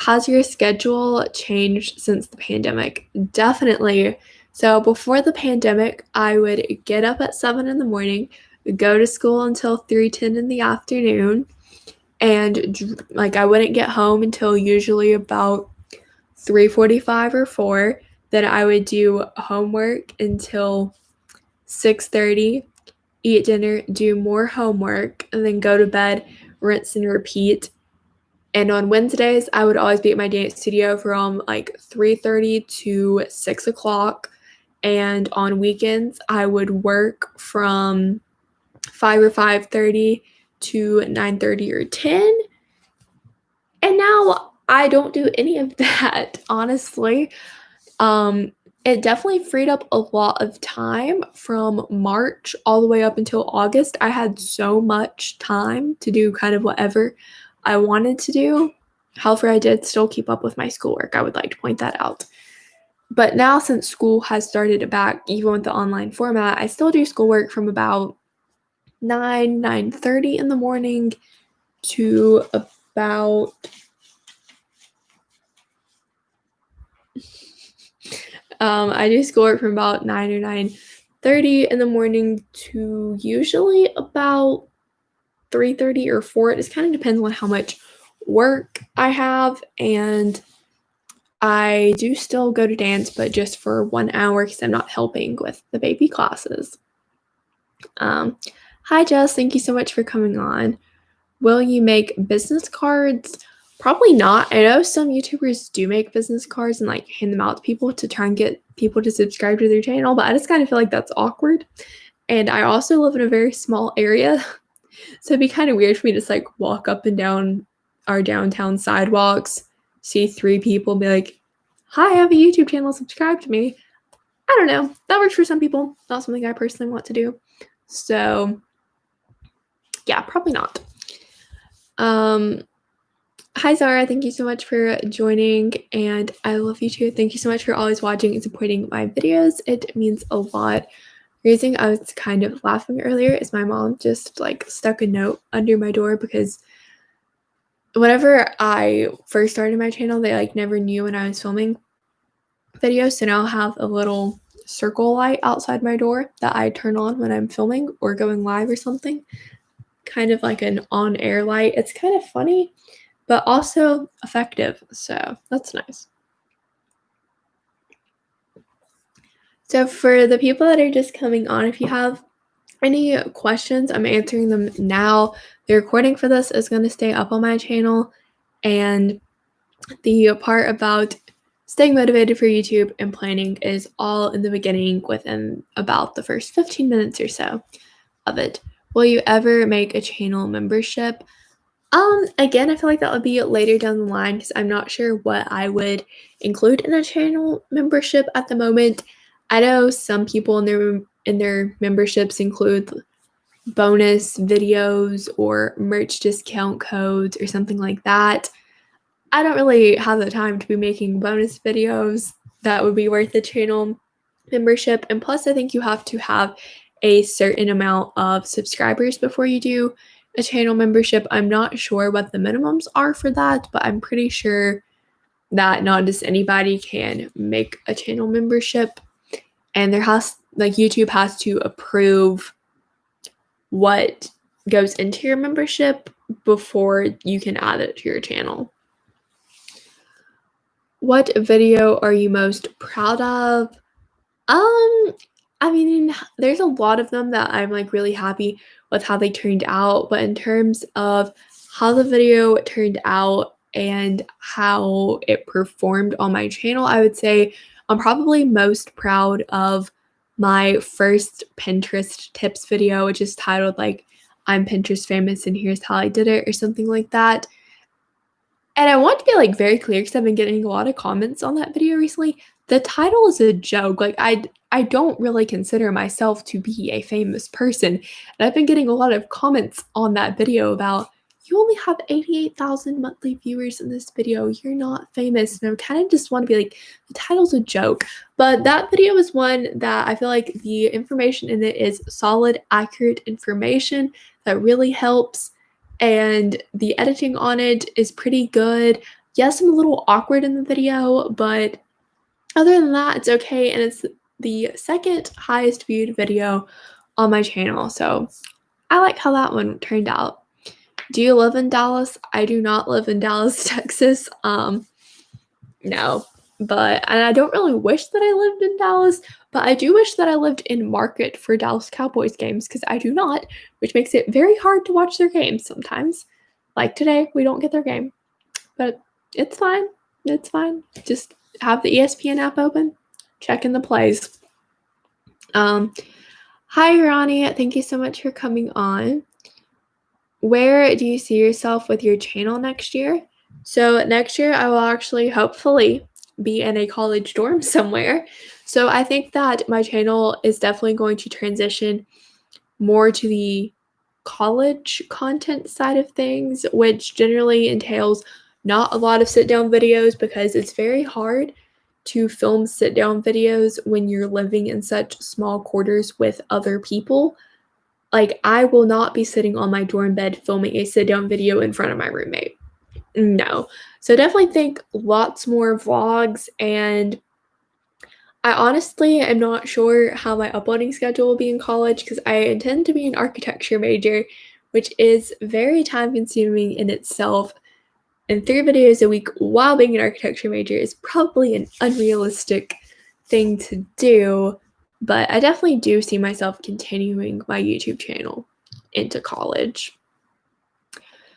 Has your schedule changed since the pandemic? Definitely. So before the pandemic, I would get up at 7 in the morning, go to school until 3:10 in the afternoon, and like I wouldn't get home until usually about 3:45 or 4. Then I would do homework until 6:30, eat dinner, do more homework, and then go to bed, rinse and repeat. And on Wednesdays, I would always be at my dance studio from like 3:30 to 6 o'clock. And on weekends, I would work from 5 or 5:30 to 9:30 or 10. And now I don't do any of that, honestly. It definitely freed up a lot of time from March all the way up until August. I had so much time to do kind of whatever I wanted to do. However, I did still keep up with my schoolwork. I would like to point that out. But now, since school has started back, even with the online format, I still do schoolwork from about 9:30 in the morning to about I do schoolwork from about 9 or 9:30 in the morning to usually about 3:30 or 4. It just kind of depends on how much work I have, and I do still go to dance, but just for 1 hour because I'm not helping with the baby classes. Hi, Jess. Thank you so much for coming on. Will you make business cards? Probably not. I know some YouTubers do make business cards and like hand them out to people to try and get people to subscribe to their channel, but I just kind of feel like that's awkward. And I also live in a very small area, so it'd be kind of weird for me to just like walk up and down our downtown sidewalks, see 3 people, and be like, "Hi, I have a YouTube channel, subscribe to me." I don't know. That works for some people, not something I personally want to do. So, yeah, probably not. Hi Zara, thank you so much for joining, and I love you too. Thank you so much for always watching and supporting my videos. It means a lot. The reason I was kind of laughing earlier is my mom just like stuck a note under my door because whenever I first started my channel, they like never knew when I was filming videos, so now I have a little circle light outside my door that I turn on when I'm filming or going live or something. Kind of like an on-air light. It's kind of funny, but also effective, so that's nice. So for the people that are just coming on, if you have any questions, I'm answering them now. The recording for this is going to stay up on my channel, and the part about staying motivated for YouTube and planning is all in the beginning within about the first 15 minutes or so of it. Will you ever make a channel membership? Again, I feel like that would be later down the line because I'm not sure what I would include in a channel membership at the moment. I know some people in their memberships include bonus videos or merch discount codes or something like that. I don't really have the time to be making bonus videos that would be worth the channel membership. And plus, I think you have to have a certain amount of subscribers before you do a channel membership. I'm not sure what the minimums are for that, but I'm pretty sure that not just anybody can make a channel membership. And YouTube has to approve what goes into your membership before you can add it to your channel. What video are you most proud of? I mean, there's a lot of them that I'm like really happy with how they turned out, but in terms of how the video turned out and how it performed on my channel, I would say I'm probably most proud of my first Pinterest tips video, which is titled like "I'm Pinterest famous and here's how I did it" or something like that. And I want to be like very clear because I've been getting a lot of comments on that video recently. The title is a joke. Like I don't really consider myself to be a famous person. And I've been getting a lot of comments on that video about, you only have 88,000 monthly viewers in this video. You're not famous. And I kind of just want to be like, the title's a joke. But that video is one that I feel like the information in it is solid, accurate information that really helps. And the editing on it is pretty good. Yes, I'm a little awkward in the video, but other than that, it's okay. And it's the second highest viewed video on my channel. So I like how that one turned out. Do you live in Dallas? I do not live in Dallas, Texas. No. And I don't really wish that I lived in Dallas, but I do wish that I lived in Market for Dallas Cowboys games because I do not, which makes it very hard to watch their games sometimes. Like today, we don't get their game, but it's fine. It's fine. Just have the ESPN app open, check in the plays. Hi, Ronnie. Thank you so much for coming on. Where do you see yourself with your channel next year? So next year, I will actually hopefully be in a college dorm somewhere. So I think that my channel is definitely going to transition more to the college content side of things, which generally entails not a lot of sit-down videos because it's very hard to film sit-down videos when you're living in such small quarters with other people. Like, I will not be sitting on my dorm bed filming a sit-down video in front of my roommate. No. So definitely think lots more vlogs, and I honestly am not sure how my uploading schedule will be in college because I intend to be an architecture major, which is very time-consuming in itself. And 3 videos a week while being an architecture major is probably an unrealistic thing to do, but I definitely do see myself continuing my YouTube channel. into college.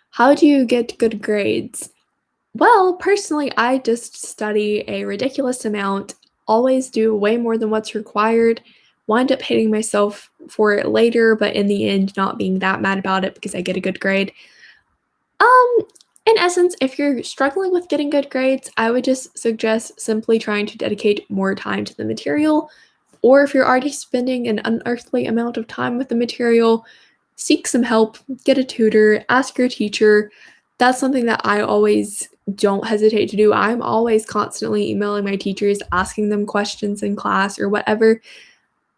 How do you get good grades? Well, personally, I just study a ridiculous amount, always do way more than what's required, wind up hating myself for it later, but in the end, not being that mad about it because I get a good grade. Um, in essence, if you're struggling with getting good grades, I would just suggest simply trying to dedicate more time to the material, or if you're already spending an unearthly amount of time with the material, seek some help, get a tutor, ask your teacher. That's something that I always don't hesitate to do. I'm always constantly emailing my teachers, asking them questions in class or whatever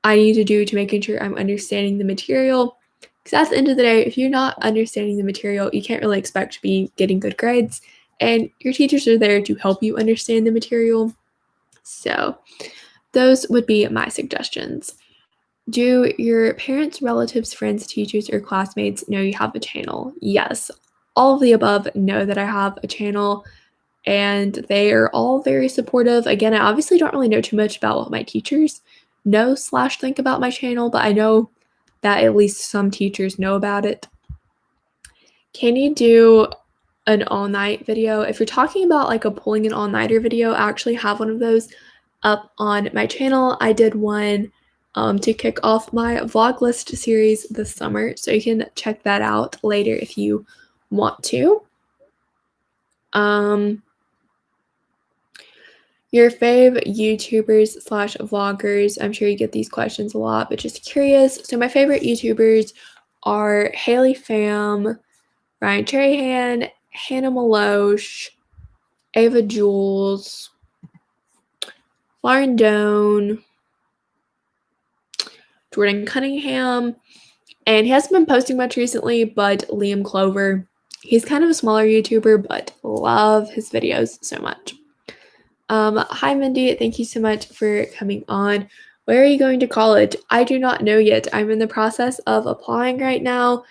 I need to do to making sure I'm understanding the material. Because at the end of the day, if you're not understanding the material, you can't really expect to be getting good grades. And your teachers are there to help you understand the material. So, those would be my suggestions. Do your parents, relatives, friends, teachers, or classmates know you have a channel? Yes. All of the above know that I have a channel, and they are all very supportive. Again, I obviously don't really know too much about what my teachers know/think about my channel, but I know that at least some teachers know about it. Can you do an all-night video? If you're talking about like a pulling an all-nighter video, I actually have one of those up on my channel. I did one to kick off my vlog list series this summer, so you can check that out later if you want to. Your fave YouTubers/vloggers. I'm sure you get these questions a lot, but just curious. So my favorite YouTubers are Haley Pham, Ryan Trahan, Hannah Maloche, Ava Jules, Lauren Doan, Jordan Cunningham, and he hasn't been posting much recently, but Liam Clover. He's kind of a smaller YouTuber, but love his videos so much. Hi, Mindy. Thank you so much for coming on. Where are you going to college? I do not know yet. I'm in the process of applying right now.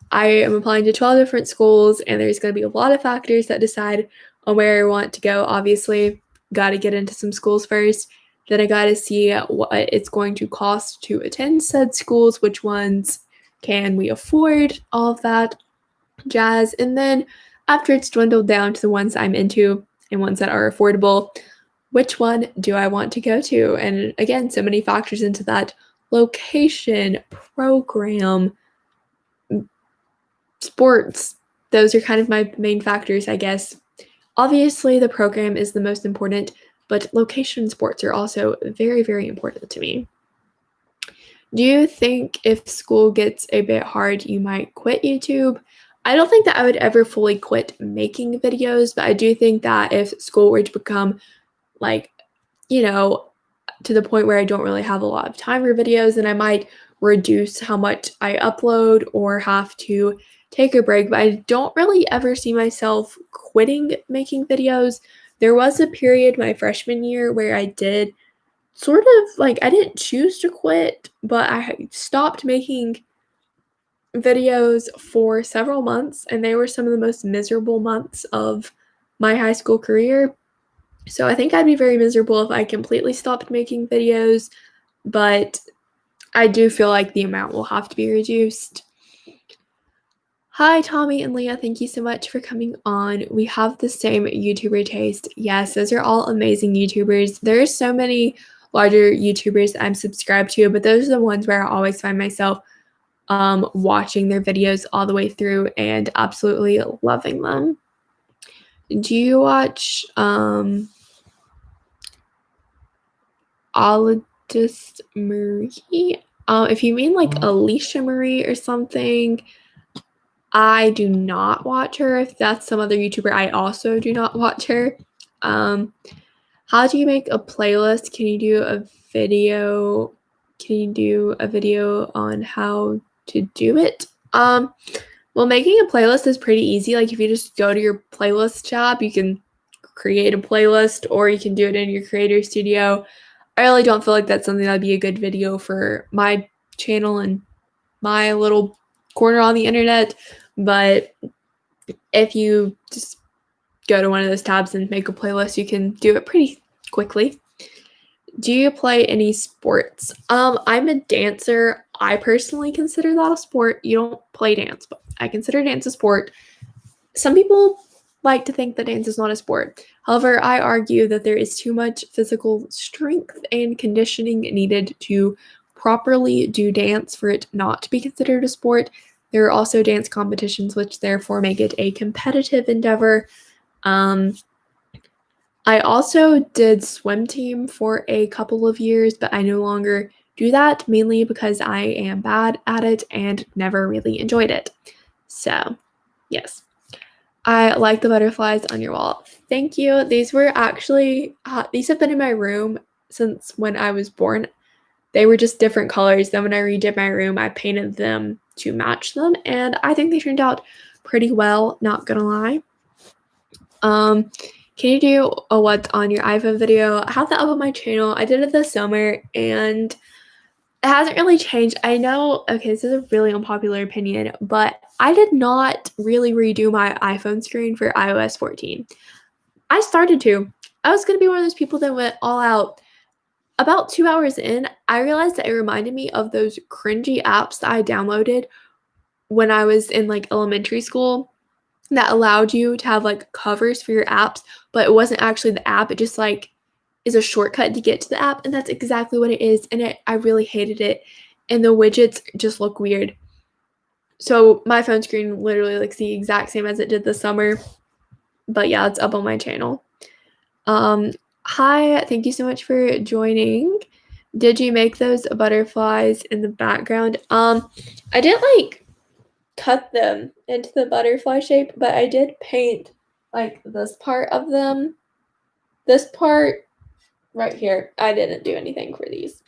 I am applying to 12 different schools, and there's going to be a lot of factors that decide on where I want to go. Obviously, got to get into some schools first. Then I got to see what it's going to cost to attend said schools, which ones can we afford, all of that jazz. And then after it's dwindled down to the ones I'm into and ones that are affordable, which one do I want to go to? And again, so many factors into that: location, program, sports. Those are kind of my main factors, I guess. Obviously, the program is the most important, but location and sports are also very, very important to me. Do you think if school gets a bit hard, you might quit YouTube? I don't think that I would ever fully quit making videos, but I do think that if school were to become like, to the point where I don't really have a lot of time for videos, then I might reduce how much I upload or have to take a break. But I don't really ever see myself quitting making videos. There was a period my freshman year where I did sort of I didn't choose to quit, but I stopped making videos for several months, and they were some of the most miserable months of my high school career. So I think I'd be very miserable if I completely stopped making videos, but I do feel like the amount will have to be reduced. Hi, Tommy and Leah. Thank you so much for coming on. We have the same YouTuber taste. Yes, those are all amazing YouTubers. There are so many larger YouTubers I'm subscribed to, but those are the ones where I always find myself watching their videos all the way through and absolutely loving them. Do you watch Alidus Marie? If you mean like Alicia Marie or something, I do not watch her. If that's some other YouTuber, I also do not watch her. How do you make a playlist? Can you do a video? Can you do a video on how to do it? Well, making a playlist is pretty easy. Like if you just go to your playlist tab, you can create a playlist, or you can do it in your creator studio. I really don't feel like that's something that'd be a good video for my channel and my little corner on the internet. But if you just go to one of those tabs and make a playlist, you can do it pretty quickly. Do you play any sports? I'm a dancer. I personally consider that a sport. You don't play dance, but I consider dance a sport. Some people like to think that dance is not a sport. However, I argue that there is too much physical strength and conditioning needed to properly do dance for it not to be considered a sport. There are also dance competitions, which therefore make it a competitive endeavor. I also did swim team for a couple of years, but I no longer do that, mainly because I am bad at it and never really enjoyed it. So, yes. I like the butterflies on your wall. Thank you. These were actually, these have been in my room since when I was born. They were just different colors. Then when I redid my room, I painted them to match them, and I think they turned out pretty well, not gonna lie. Can you do a what's on your iPhone video? I have that up on my channel. I did it this summer, and it hasn't really changed. I know, okay, this is a really unpopular opinion, but I did not really redo my iPhone screen for iOS 14. I started to. I was going to be one of those people that went all out. About 2 hours in, I realized that it reminded me of those cringy apps that I downloaded when I was in like elementary school that allowed you to have like covers for your apps, but it wasn't actually the app. It just like is a shortcut to get to the app, and that's exactly what it is. And I really hated it, and the widgets just look weird. So my phone screen literally looks the exact same as it did this summer. But yeah, it's up on my channel. Hi, thank you so much for joining. Did you make those butterflies in the background? I didn't like cut them into the butterfly shape, but I did paint like this part of them. This part right here, I didn't do anything for these.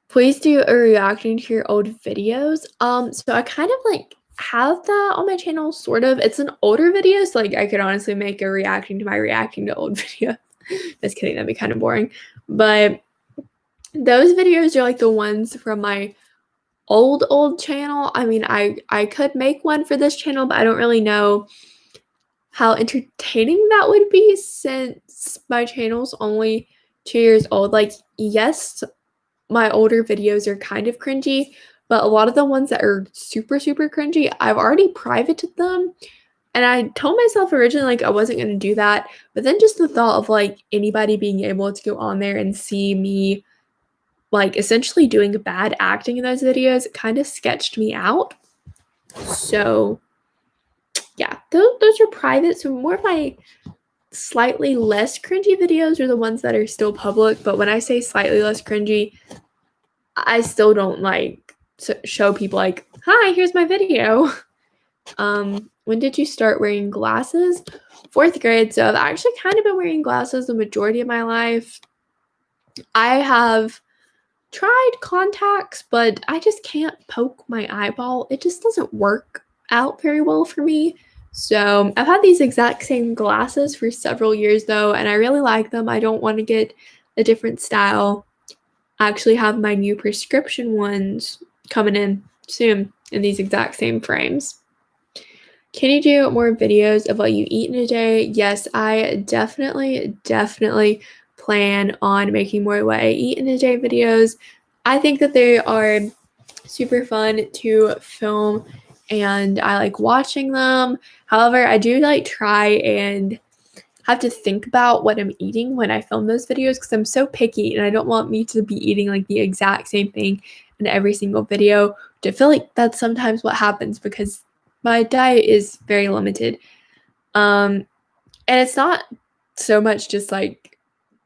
Please do a reacting to your old videos. So I kind of like have that on my channel, sort of. It's an older video, so like I could honestly make a reacting to my reacting to old video. Just kidding, that'd be kind of boring. But those videos are like the ones from my old channel. I mean, I could make one for this channel, but I don't really know how entertaining that would be since my channel's only 2 years old. Like, yes, my older videos are kind of cringy, but a lot of the ones that are super cringy, I've already privated them. And I told myself originally like I wasn't going to do that, but then just the thought of like anybody being able to go on there and see me like essentially doing bad acting in those videos kind of sketched me out. So yeah, those are private. So more of my slightly less cringy videos are the ones that are still public. But when I say slightly less cringy, I still don't like show people like, hi, here's my video. When did you start wearing glasses? 4th grade. So I've actually kind of been wearing glasses the majority of my life. I have tried contacts, but I just can't poke my eyeball. It just doesn't work out very well for me. So I've had these exact same glasses for several years though, and I really like them. I don't want to get a different style. I actually have my new prescription ones coming in soon in these exact same frames. Can you do more videos of what you eat in a day? Yes, I definitely plan on making more what I eat in a day videos. I think that they are super fun to film and I like watching them. However, I do like try and have to think about what I'm eating when I film those videos because I'm so picky and I don't want me to be eating like the exact same thing in every single video. I feel like that's sometimes what happens because my diet is very limited. And it's not so much just like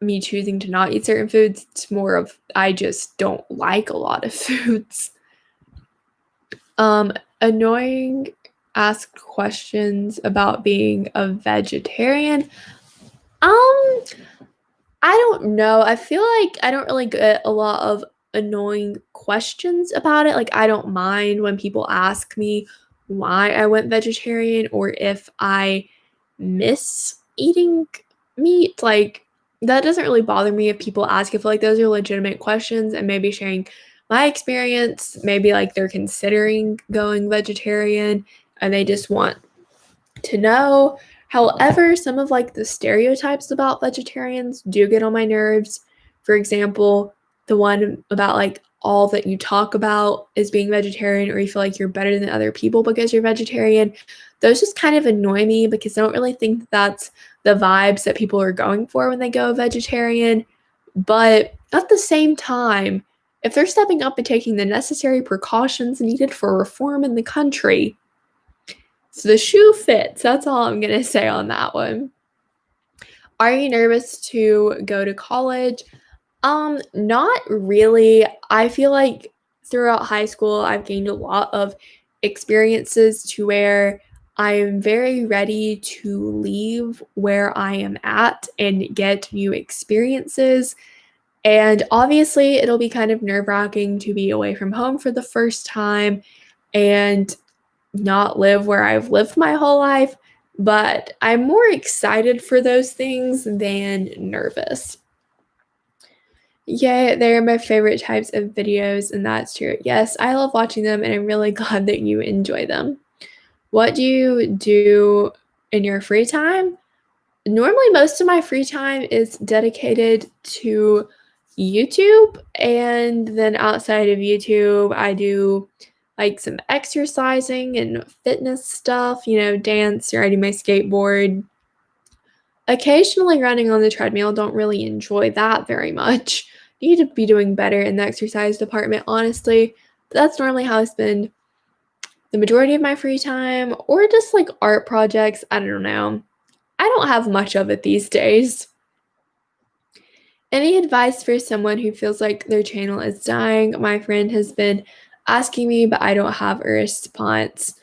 me choosing to not eat certain foods. It's more of I just don't like a lot of foods. Annoying asked questions about being a vegetarian. I don't know. I feel like I don't really get a lot of annoying questions about it. Like I don't mind when people ask me why I went vegetarian or if I miss eating meat. Like that doesn't really bother me if people ask. I feel like those are legitimate questions and maybe sharing my experience. Maybe like they're considering going vegetarian and they just want to know. However, some of like the stereotypes about vegetarians do get on my nerves. For example, the one about like all that you talk about is being vegetarian, or you feel like you're better than other people because you're vegetarian. Those just kind of annoy me because I don't really think that's the vibes that people are going for when they go vegetarian. But at the same time, if they're stepping up and taking the necessary precautions needed for reform in the country, so the shoe fits. That's all I'm going to say on that one. Are you nervous to go to college? Not really. I feel like throughout high school, I've gained a lot of experiences to where I am very ready to leave where I am at and get new experiences. And obviously, it'll be kind of nerve-wracking to be away from home for the first time and not live where I've lived my whole life, but I'm more excited for those things than nervous. Yeah, they're my favorite types of videos, and that's true. Yes, I love watching them, and I'm really glad that you enjoy them. What do you do in your free time? Normally, most of my free time is dedicated to YouTube, and then outside of YouTube, I do like some exercising and fitness stuff, dance, riding my skateboard. Occasionally running on the treadmill, don't really enjoy that very much. Need to be doing better in the exercise department, honestly. But that's normally how I spend the majority of my free time, or just like art projects. I don't know. I don't have much of it these days. Any advice for someone who feels like their channel is dying? My friend has been asking me, but I don't have a response.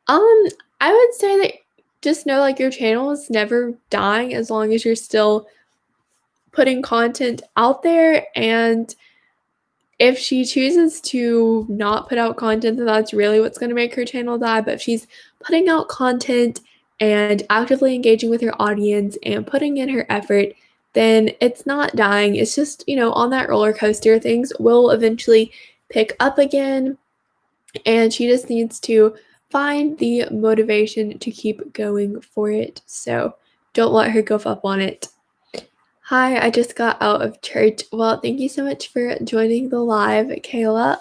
Um, I would say that just know like your channel is never dying as long as you're still putting content out there. And if she chooses to not put out content, then that's really what's going to make her channel die. But if she's putting out content and actively engaging with her audience and putting in her effort, then it's not dying. It's just, on that roller coaster, things will eventually pick up again. And she just needs to find the motivation to keep going for it. So don't let her give up on it. Hi, I just got out of church. Well, thank you so much for joining the live, Kayla.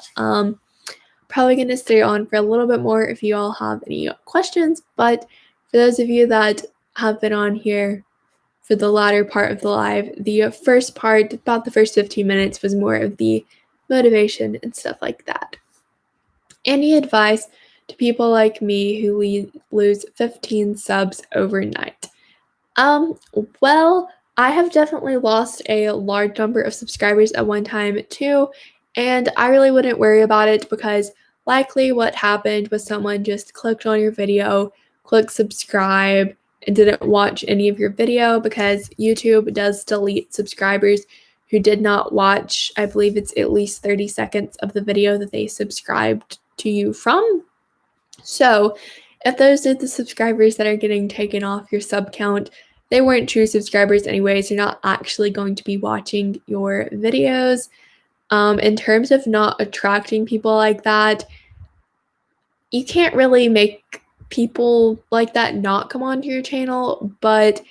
Probably going to stay on for a little bit more if you all have any questions, but for those of you that have been on here for the latter part of the live, the first part, about the first 15 minutes, was more of the motivation and stuff like that. Any advice to people like me who lose 15 subs overnight? Well, I have definitely lost a large number of subscribers at one time too, and I really wouldn't worry about it because likely what happened was someone just clicked on your video, clicked subscribe, and didn't watch any of your video because YouTube does delete subscribers who did not watch, I believe it's at least 30 seconds of the video that they subscribed to you from. So if those are the subscribers that are getting taken off your sub count, they weren't true subscribers anyways. You're not actually going to be watching your videos. In terms of not attracting people like that, you can't really make people like that not come onto your channel, but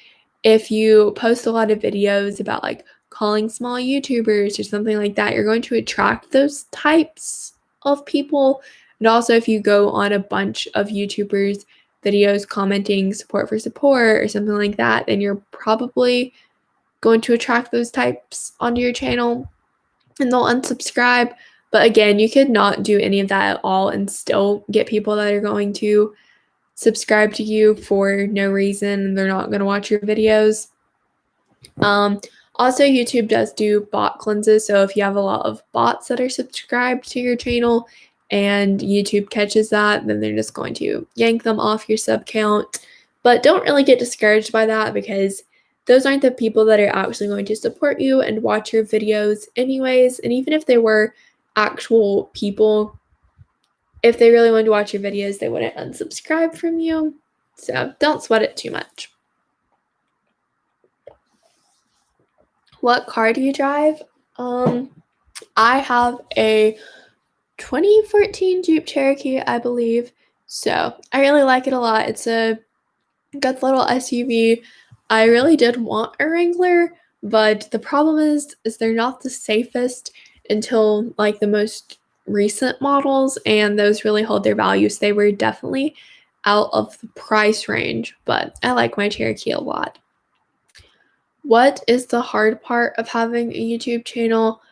if you post a lot of videos about like calling small YouTubers or something like that, you're going to attract those types of people. And also if you go on a bunch of YouTubers videos commenting support for support or something like that, then you're probably going to attract those types onto your channel and they'll unsubscribe. But again, you could not do any of that at all and still get people that are going to subscribe to you for no reason and they're not going to watch your videos. Also, YouTube does do bot cleanses. So if you have a lot of bots that are subscribed to your channel and YouTube catches that, then they're just going to yank them off your sub count. But don't really get discouraged by that because those aren't the people that are actually going to support you and watch your videos anyways. And even if they were actual people, if they really wanted to watch your videos, they wouldn't unsubscribe from you. So don't sweat it too much. What car do you drive? I have a 2014 Jeep Cherokee, I believe. So I really like it a lot. It's a good little SUV. I really did want a Wrangler, but the problem is they're not the safest. until like the most recent models, and those really hold their value. So they were definitely out of the price range, but I like my Cherokee a lot. What is the hard part of having a YouTube channel?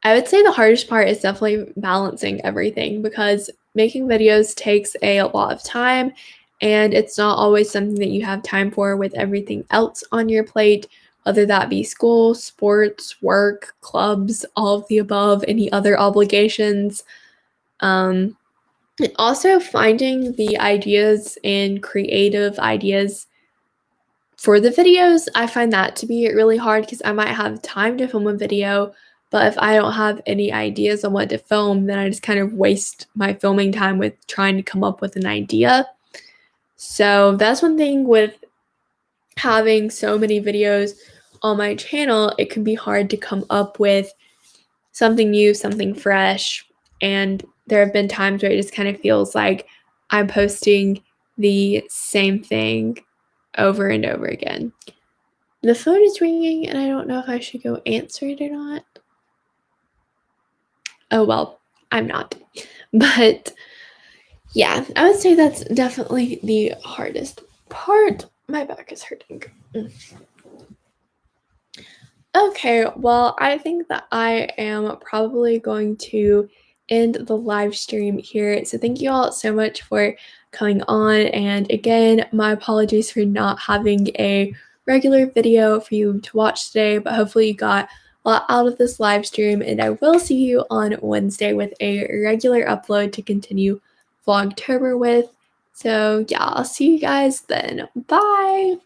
I would say the hardest part is definitely balancing everything, because making videos takes a lot of time, and it's not always something that you have time for with everything else on your plate, whether that be school, sports, work, clubs, all of the above, any other obligations. And also finding the ideas and creative ideas for the videos, I find that to be really hard, because I might have time to film a video, but if I don't have any ideas on what to film, then I just kind of waste my filming time with trying to come up with an idea. So that's one thing with having so many videos on my channel. It can be hard to come up with something new, something fresh, and there have been times where it just kind of feels like I'm posting the same thing over and over again. The phone is ringing, and I don't know if I should go answer it or not. Oh, well, I'm not. But yeah, I would say that's definitely the hardest part. My back is hurting. Okay, well, I think that I am probably going to end the live stream here. So thank you all so much for coming on. And again, my apologies for not having a regular video for you to watch today, but hopefully you got a lot out of this live stream. And I will see you on Wednesday with a regular upload to continue Vlogtober with. So yeah, I'll see you guys then. Bye!